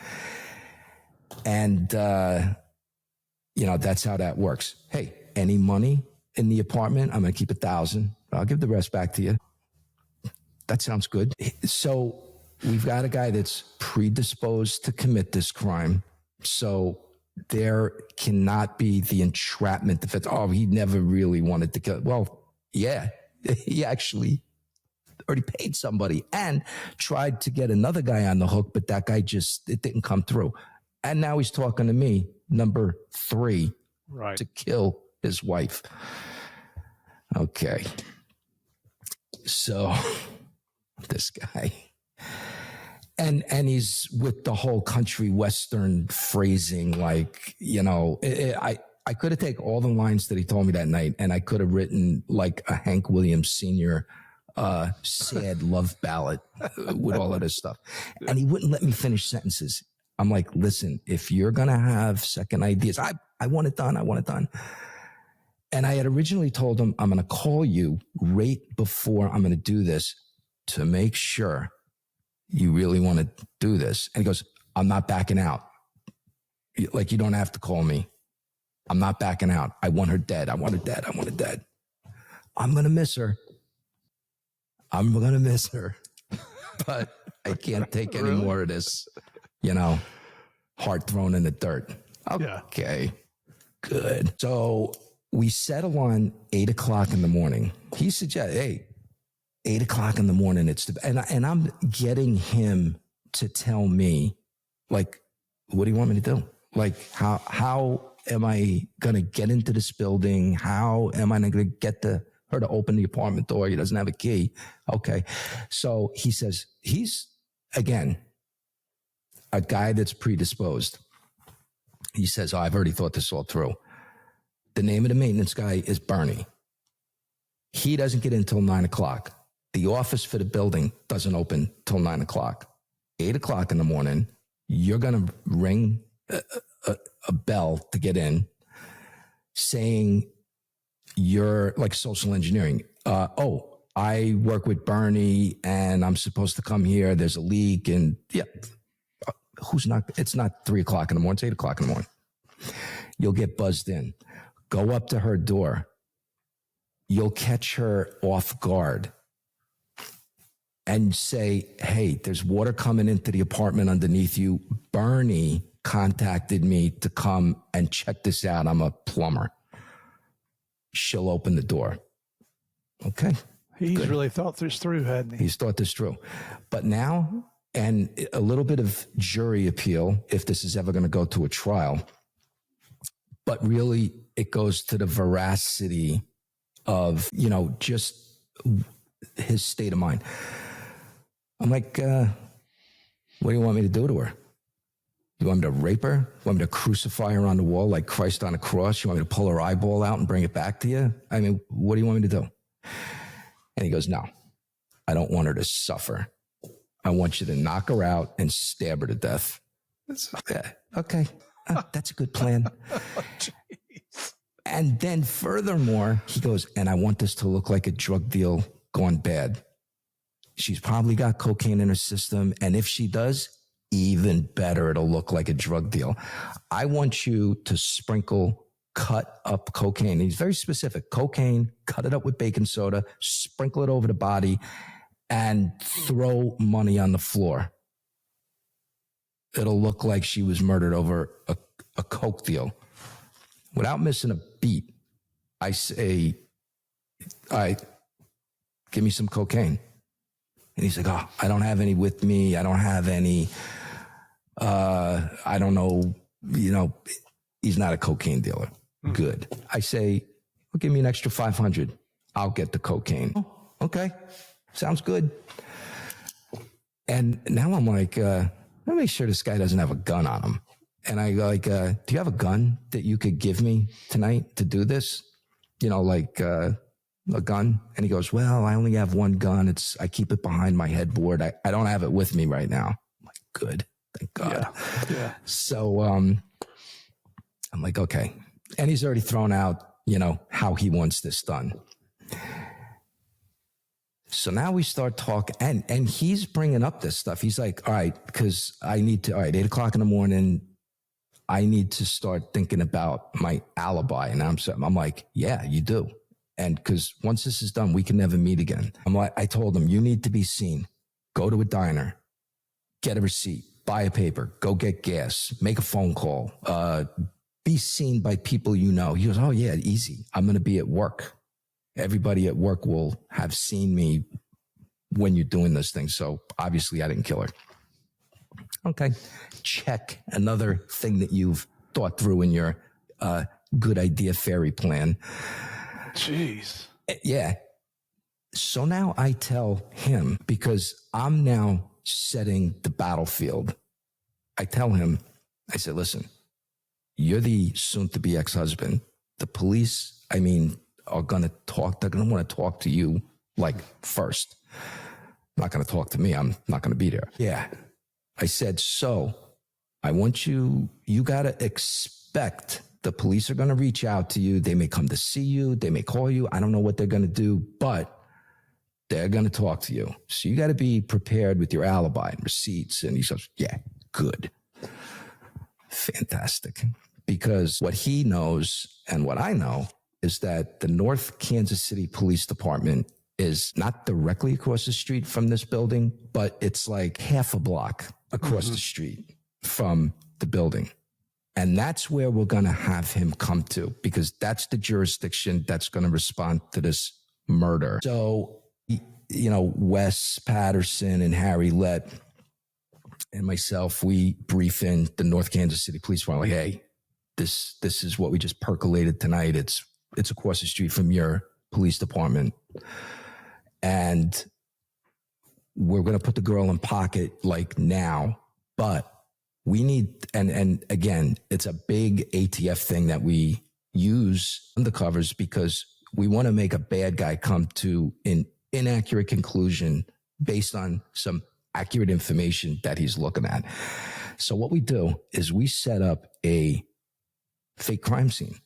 Speaker 1: And, that's how that works. Hey, any money in the apartment? I'm going to keep 1,000. I'll give the rest back to you. That sounds good. So we've got a guy that's predisposed to commit this crime. So there cannot be the entrapment defense. Oh, he never really wanted to kill. Well, yeah, he actually already paid somebody and tried to get another guy on the hook, but that guy it didn't come through. And now he's talking to me, number 3,
Speaker 2: right,
Speaker 1: to kill his wife. Okay. So this guy, and he's with the whole country western phrasing, like, I could have taken all the lines that he told me that night, and I could have written like a Hank Williams Sr. Sad love ballad with all of this stuff. And he wouldn't let me finish sentences. I'm like, listen, if you're going to have second ideas, I want it done. I want it done. And I had originally told him, I'm going to call you right before I'm going to do this to make sure you really want to do this. And he goes, I'm not backing out. Like, you don't have to call me. I'm not backing out. I want her dead. I want her dead. I want her dead. I'm going to miss her. I'm going to miss her. But I can't take any more of this, heart thrown in the dirt. Okay, good. So we settle on 8 o'clock in the morning. He suggested, hey, 8 o'clock in the morning. And I'm getting him to tell me, like, what do you want me to do? Like, how am I going to get into this building? How am I going to get her to open the apartment door? He doesn't have a key. Okay. So he says, he's, again, a guy that's predisposed. He says, I've already thought this all through. The name of the maintenance guy is Bernie. He doesn't get in till 9 o'clock. The office for the building doesn't open till 9 o'clock. 8 o'clock in the morning, you're going to ring a bell to get in, saying you're like social engineering. I work with Bernie and I'm supposed to come here. There's a leak. And it's not 3 o'clock in the morning. It's 8 o'clock in the morning. You'll get buzzed in. Go up to her door. You'll catch her off guard and say, hey, there's water coming into the apartment underneath you. Bernie contacted me to come and check this out. I'm a plumber. She'll open the door. Okay.
Speaker 2: He's really thought this through, hadn't he?
Speaker 1: He's thought this through. But now, and a little bit of jury appeal, if this is ever going to go to a trial, but really it goes to the veracity of, just his state of mind. I'm like, what do you want me to do to her? You want me to rape her? You want me to crucify her on the wall like Christ on a cross? You want me to pull her eyeball out and bring it back to you? I mean, what do you want me to do? And he goes, no, I don't want her to suffer. I want you to knock her out and stab her to death. Okay. That's a good plan. And then furthermore, he goes, and I want this to look like a drug deal gone bad. She's probably got cocaine in her system. And if she does, even better, it'll look like a drug deal. I want you to sprinkle cut up cocaine. He's very specific. Cocaine, cut it up with baking soda, sprinkle it over the body, and throw money on the floor. It'll look like she was murdered over a coke deal. Without missing a beat, I say, all right, give me some cocaine. And he's like, oh, I don't have any with me. I don't have any. I don't know. He's not a cocaine dealer. Good. I say, well, give me an extra 500. I'll get the cocaine. Oh, okay. Sounds good. And now I'm like, let me make sure this guy doesn't have a gun on him. And I go like, do you have a gun that you could give me tonight to do this? A gun? And he goes, well, I only have one gun. I keep it behind my headboard. I don't have it with me right now. I'm like, good. Thank God.
Speaker 2: Yeah.
Speaker 1: So I'm like, okay. And he's already thrown out, how he wants this done. So now we start talking, and he's bringing up this stuff. He's like, all right, because I need to, all right, 8 o'clock in the morning, I need to start thinking about my alibi. And I'm like, yeah, you do. And because once this is done, we can never meet again. I told him, you need to be seen. Go to a diner, get a receipt, buy a paper, go get gas, make a phone call, be seen by people you know. He goes, oh yeah, easy. I'm going to be at work. Everybody at work will have seen me when you're doing this thing. So obviously I didn't kill her. Okay. Check. Another thing that you've thought through in your good idea fairy plan.
Speaker 2: Jeez.
Speaker 1: Yeah. So now I tell him, because I'm now setting the battlefield. I tell him, I said, listen, you're the soon to be ex-husband. The police, are going to talk. They're going to want to talk to you like first. Not going to talk to me. I'm not going to be there. Yeah. I said, so I want you got to expect the police are going to reach out to you. They may come to see you. They may call you. I don't know what they're going to do, but they're going to talk to you. So you got to be prepared with your alibi and receipts. And he says, yeah, good. Fantastic. Because what he knows and what I know is that the North Kansas City Police Department is not directly across the street from this building, but it's like half a block across the street from the building. And that's where we're going to have him come to, because that's the jurisdiction that's going to respond to this murder. So, Wes Patterson and Harry Lett and myself, we brief in the North Kansas City Police Department, like, hey, this is what we just percolated tonight. It's across the street from your police department. And we're going to put the girl in pocket like now, but we need, and again, it's a big ATF thing that we use undercovers because we want to make a bad guy come to an inaccurate conclusion based on some accurate information that he's looking at. So what we do is we set up a fake crime scene,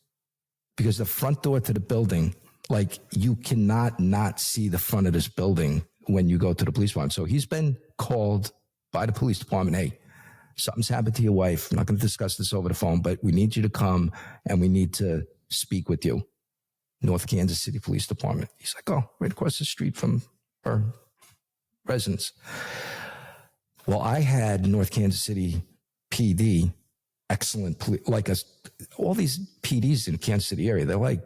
Speaker 1: because the front door to the building, like, you cannot not see the front of this building when you go to the police department. So he's been called by the police department, hey, something's happened to your wife. I'm not going to discuss this over the phone, but we need you to come and we need to speak with you. North Kansas City Police Department. He's like, oh, right across the street from her residence. Well, I had North Kansas City PD, excellent police, all these PDs in the Kansas City area, they're like,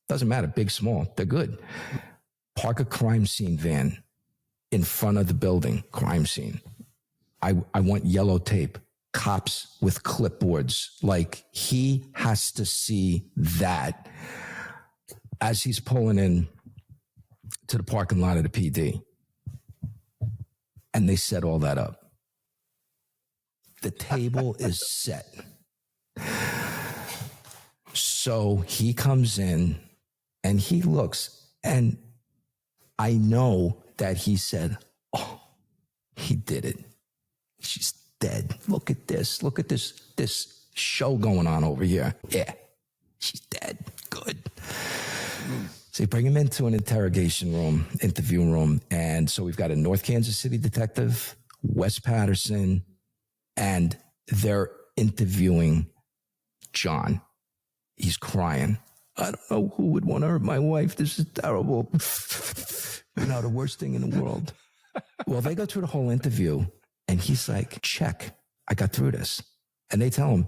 Speaker 1: doesn't matter, big, small, they're good. Park a crime scene van in front of the building, crime scene. I want yellow tape, cops with clipboards. Like, he has to see that as he's pulling in to the parking lot of the PD. And they set all that up. The table is set. So he comes in and he looks, and I know that he said, oh, he did it. She's dead. Look at this. Look at this show going on over here. Yeah, she's dead. Good. So you bring him into an interrogation room, interview room. And so we've got a North Kansas City detective, Wes Patterson, and they're interviewing John. He's crying. I don't know who would want to hurt my wife. This is terrible. The worst thing in the world. Well, they go through the whole interview. And he's like, check, I got through this. And they tell him,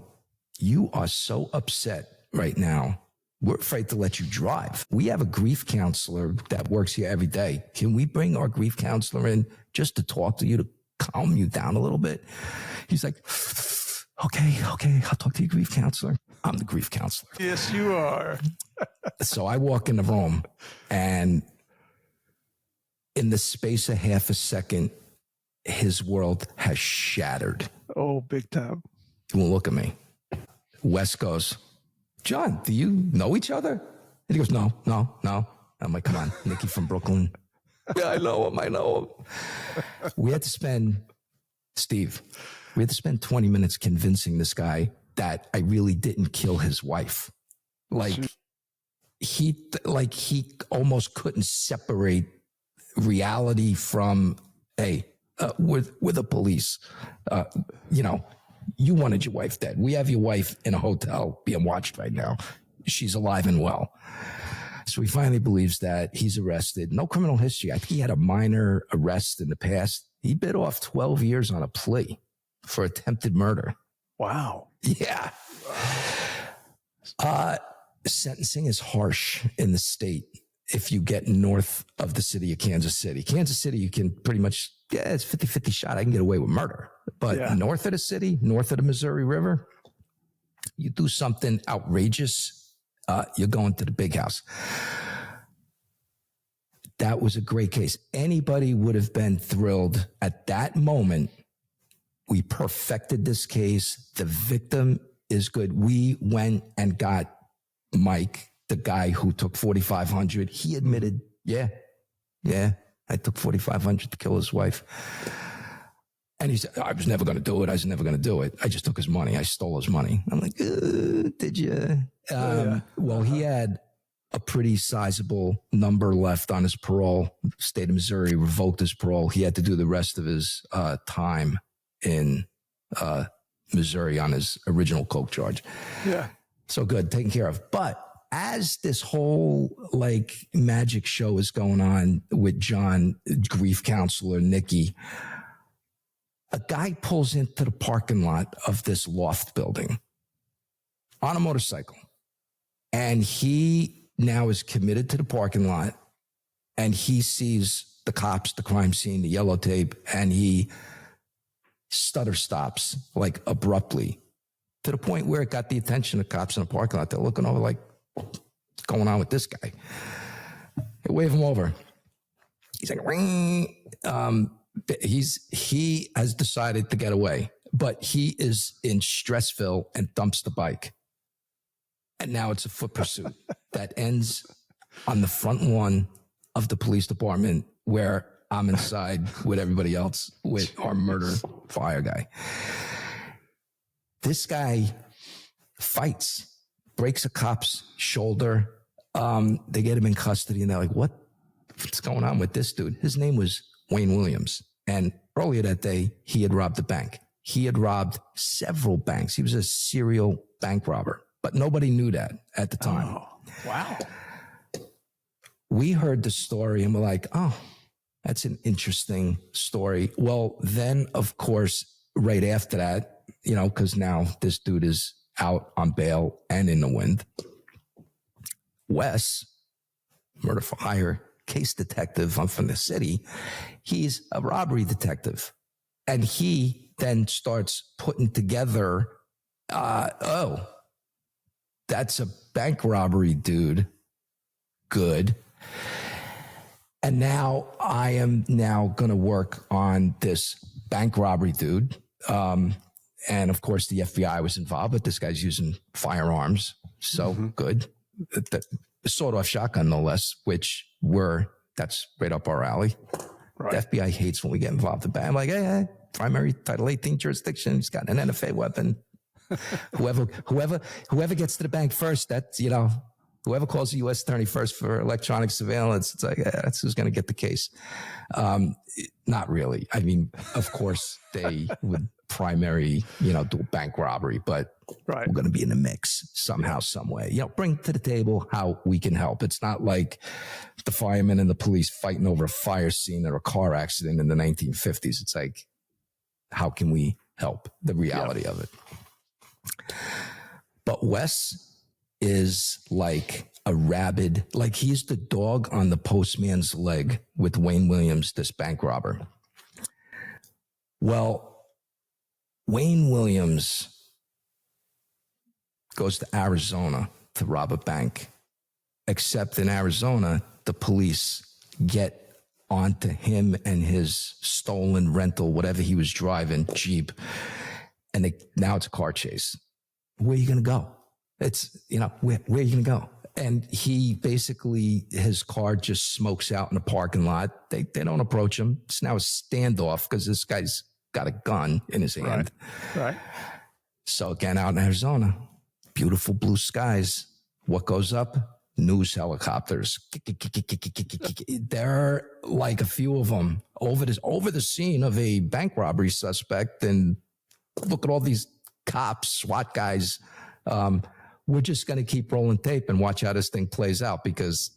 Speaker 1: you are so upset right now. We're afraid to let you drive. We have a grief counselor that works here every day. Can we bring our grief counselor in just to talk to you, to calm you down a little bit? He's like, okay, I'll talk to your grief counselor. I'm the grief counselor.
Speaker 2: Yes, you are.
Speaker 1: So I walk in the room, and in the space of half a second, his world has shattered.
Speaker 2: Oh, big time.
Speaker 1: He won't look at me. Wes goes, John, do you know each other? And he goes, no. I'm like, come on, Nikki from Brooklyn. Yeah, I know him. We had to spend 20 minutes convincing this guy that I really didn't kill his wife. He almost couldn't separate reality from, hey, we're the police. You wanted your wife dead. We have your wife in a hotel being watched right now. She's alive and well. So he finally believes that. He's arrested. No criminal history. I think he had a minor arrest in the past. He bit off 12 years on a plea for attempted murder.
Speaker 2: Wow.
Speaker 1: Yeah. Sentencing is harsh in the state if you get north of the city of Kansas City. Kansas City, you can pretty much, it's 50-50 shot. I can get away with murder. But north of the city, north of the Missouri River, you do something outrageous, you're going to the big house. That was a great case. Anybody would have been thrilled at that moment. We perfected this case. The victim is good. We went and got Mike, the guy who took $4,500. He admitted, yeah, I took $4,500 to kill his wife. And he said, I was never going to do it. I just took his money. I stole his money. I'm like, did you? Well, he had a pretty sizable number left on his parole. State of Missouri revoked his parole. He had to do the rest of his time in Missouri on his original coke charge.
Speaker 2: Yeah.
Speaker 1: So good, taken care of. But as this whole like magic show is going on with John, grief counselor, Nikki, a guy pulls into the parking lot of this loft building on a motorcycle. And he now is committed to the parking lot, and he sees the cops, the crime scene, the yellow tape, and he stutter stops like abruptly to the point where it got the attention of cops in the parking lot. They're looking over like, what's going on with this guy? They wave him over. He's like, ring. He has decided to get away, but he is in Stressville and dumps the bike. And now it's a foot pursuit that ends on the front lawn of the police department where I'm inside with everybody else with our murder fire guy. This guy fights, breaks a cop's shoulder. They get him in custody and they're like, what's going on with this dude? His name was Wayne Williams. And earlier that day, he had robbed a bank. He had robbed several banks. He was a serial bank robber, but nobody knew that at the time.
Speaker 2: Oh, wow.
Speaker 1: We heard the story and we're like, oh, that's an interesting story. Well, then, of course, right after that, because now this dude is out on bail and in the wind. Wes, murder for hire, case detective. I'm from the city. He's a robbery detective. And he then starts putting together, that's a bank robbery dude. Good. And now I am going to work on this bank robbery dude. And of course the FBI was involved, but this guy's using firearms. So good. The sawed-off shotgun, no less, that's right up our alley. Right. The FBI hates when we get involved in bank. I'm like, hey, primary Title 18 jurisdiction. He's got an NFA weapon. Whoever gets to the bank first, that's, whoever calls the U.S. attorney first for electronic surveillance, it's like, that's who's going to get the case. Not really. I mean, of course, they would primary, do a bank robbery, but we're going to be in the mix somehow, some way. Bring to the table how we can help. It's not like the firemen and the police fighting over a fire scene or a car accident in the 1950s. It's like, how can we help? The reality of it. But Wes is like a rabid, like he's the dog on the postman's leg with Wayne Williams, this bank robber. Well, Wayne Williams goes to Arizona to rob a bank, except in Arizona, the police get onto him and his stolen rental, whatever he was driving, Jeep. And now it's a car chase. Where are you going to go? It's, where are you going to go? And he basically, his car just smokes out in the parking lot. They don't approach him. It's now a standoff because this guy's got a gun in his hand.
Speaker 2: Right.
Speaker 1: So again, out in Arizona, beautiful blue skies. What goes up? news helicopters. There are like a few of them over the scene of a bank robbery suspect. And look at all these cops, SWAT guys. We're just going to keep rolling tape and watch how this thing plays out because,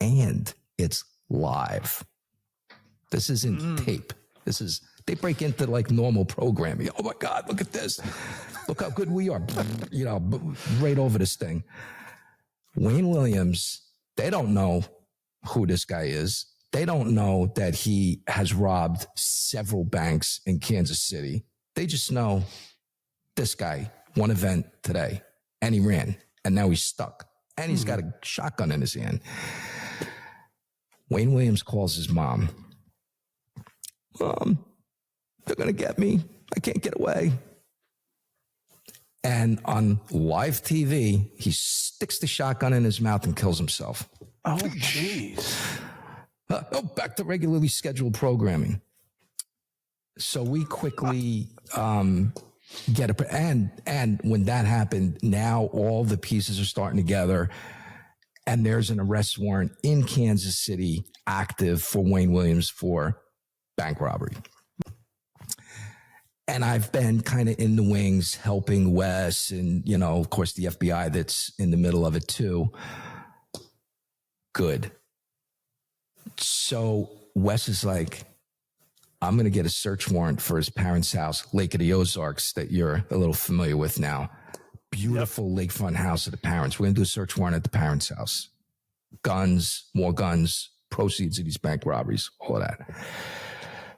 Speaker 1: and it's live. This isn't tape. They break into like normal programming. Oh my God, look at this. Look how good we are. Right over this thing. Wayne Williams, they don't know who this guy is. They don't know that he has robbed several banks in Kansas City. They just know this guy, one event today, and he ran, and now he's stuck, and he's got a shotgun in his hand. Wayne Williams calls his mom. Mom, they're going to get me. I can't get away. And on live TV, he sticks the shotgun in his mouth and kills himself.
Speaker 2: Oh, jeez.
Speaker 1: Back to regularly scheduled programming. So we quickly get and when that happened, now all the pieces are starting together, and there's an arrest warrant in Kansas City active for Wayne Williams for bank robbery. And I've been kind of in the wings helping Wes and, of course, the FBI that's in the middle of it too. Good. So Wes is like, I'm going to get a search warrant for his parents' house, Lake of the Ozarks, that you're a little familiar with now. Beautiful lakefront house of the parents. We're going to do a search warrant at the parents' house. Guns, more guns, proceeds of these bank robberies, all of that.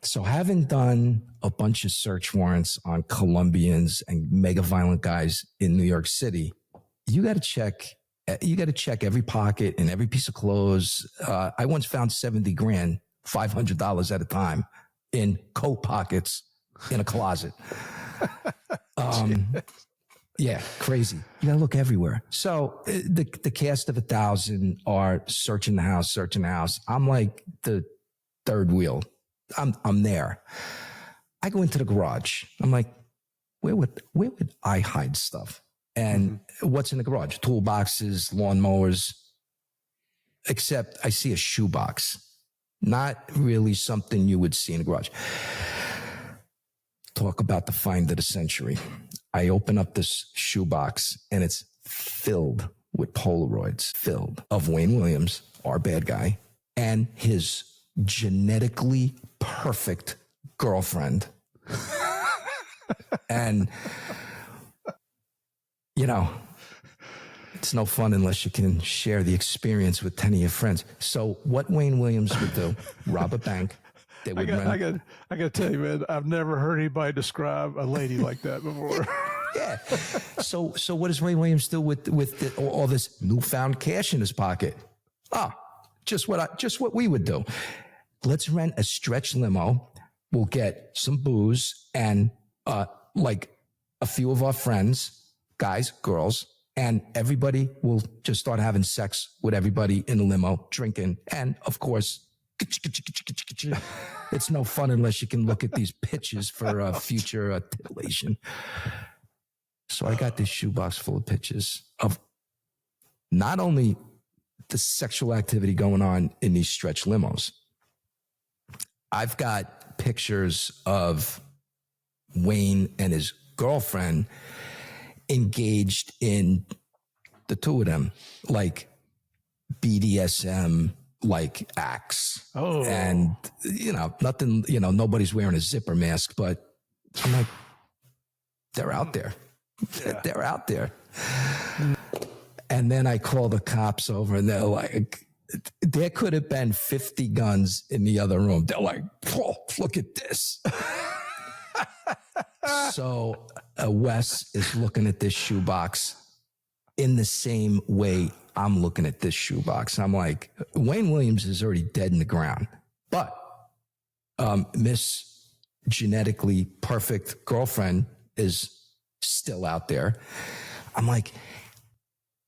Speaker 1: So having done a bunch of search warrants on Colombians and mega violent guys in New York City, you got to check every pocket and every piece of clothes. I once found 70 grand, $500 at a time in coat pockets in a closet. Yeah, crazy. You got to look everywhere. So the cast of 1,000 are searching the house. I'm like the third wheel. I'm there. I go into the garage. I'm like, where would I hide stuff? And what's in the garage? Toolboxes, lawnmowers. Except I see a shoebox. Not really something you would see in the garage. Talk about the find of the century. I open up this shoebox and it's filled with Polaroids, filled of Wayne Williams, our bad guy, and his genetically perfect girlfriend. And, it's no fun unless you can share the experience with 10 of your friends. So what Wayne Williams would do, rob a bank. They would
Speaker 2: I got to tell you, man, I've never heard anybody describe a lady like that before.
Speaker 1: Yeah. So what does Wayne Williams do with all this newfound cash in his pocket? Just what we would do. Let's rent a stretch limo. We'll get some booze and like a few of our friends, guys, girls, and everybody will just start having sex with everybody in the limo, drinking, and of course, it's no fun unless you can look at these pitches for future titillation. So I got this shoebox full of pitches of not only the sexual activity going on in these stretch limos. I've got pictures of Wayne and his girlfriend engaged in the two of them, like BDSM, like acts.
Speaker 2: Oh.
Speaker 1: And, nothing, nobody's wearing a zipper mask, but I'm like, they're out there. Yeah. They're out there. And then I call the cops over and they're like, there could have been 50 guns in the other room. They're like, oh, look at this. So Wes is looking at this shoebox in the same way I'm looking at this shoebox. I'm like, Wayne Williams is already dead in the ground, but Miss genetically perfect girlfriend is still out there. I'm like,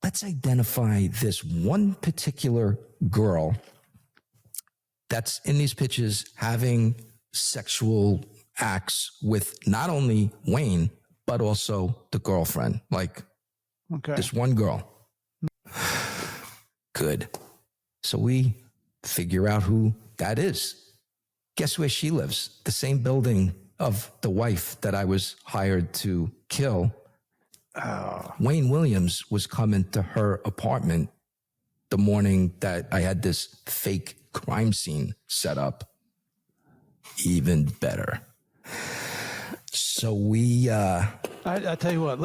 Speaker 1: let's identify this one particular girl that's in these pictures having sexual acts with not only Wayne, but also the girlfriend. Like, this one girl. Good. So we figure out who that is. Guess where she lives? The same building of the wife that I was hired to kill. Wayne Williams was coming to her apartment the morning that I had this fake crime scene set up. Even better. So we
Speaker 2: I tell you what,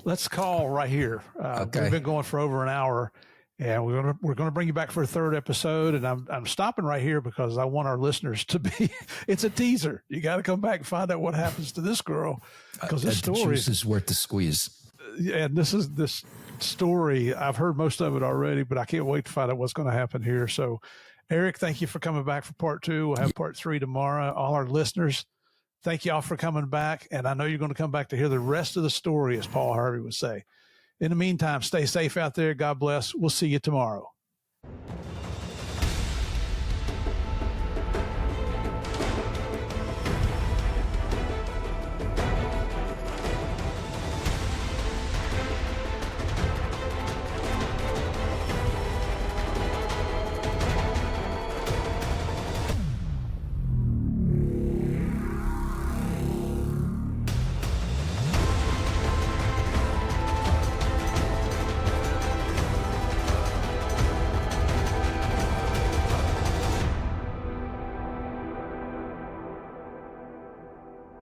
Speaker 2: let's call right here.
Speaker 1: Okay.
Speaker 2: We've been going for over an hour, and we're gonna bring you back for a third episode. And I'm stopping right here because I want our listeners to be. It's a teaser. You got to come back and find out what happens to this girl, because this
Speaker 1: the
Speaker 2: story
Speaker 1: juice is worth the squeeze.
Speaker 2: And this story. I've heard most of it already, but I can't wait to find out what's going to happen here. So, Eric, thank you for coming back for part 2. We'll have part 3 tomorrow. All our listeners, thank you all for coming back. And I know you're going to come back to hear the rest of the story, as Paul Harvey would say. In the meantime, stay safe out there. God bless. We'll see you tomorrow.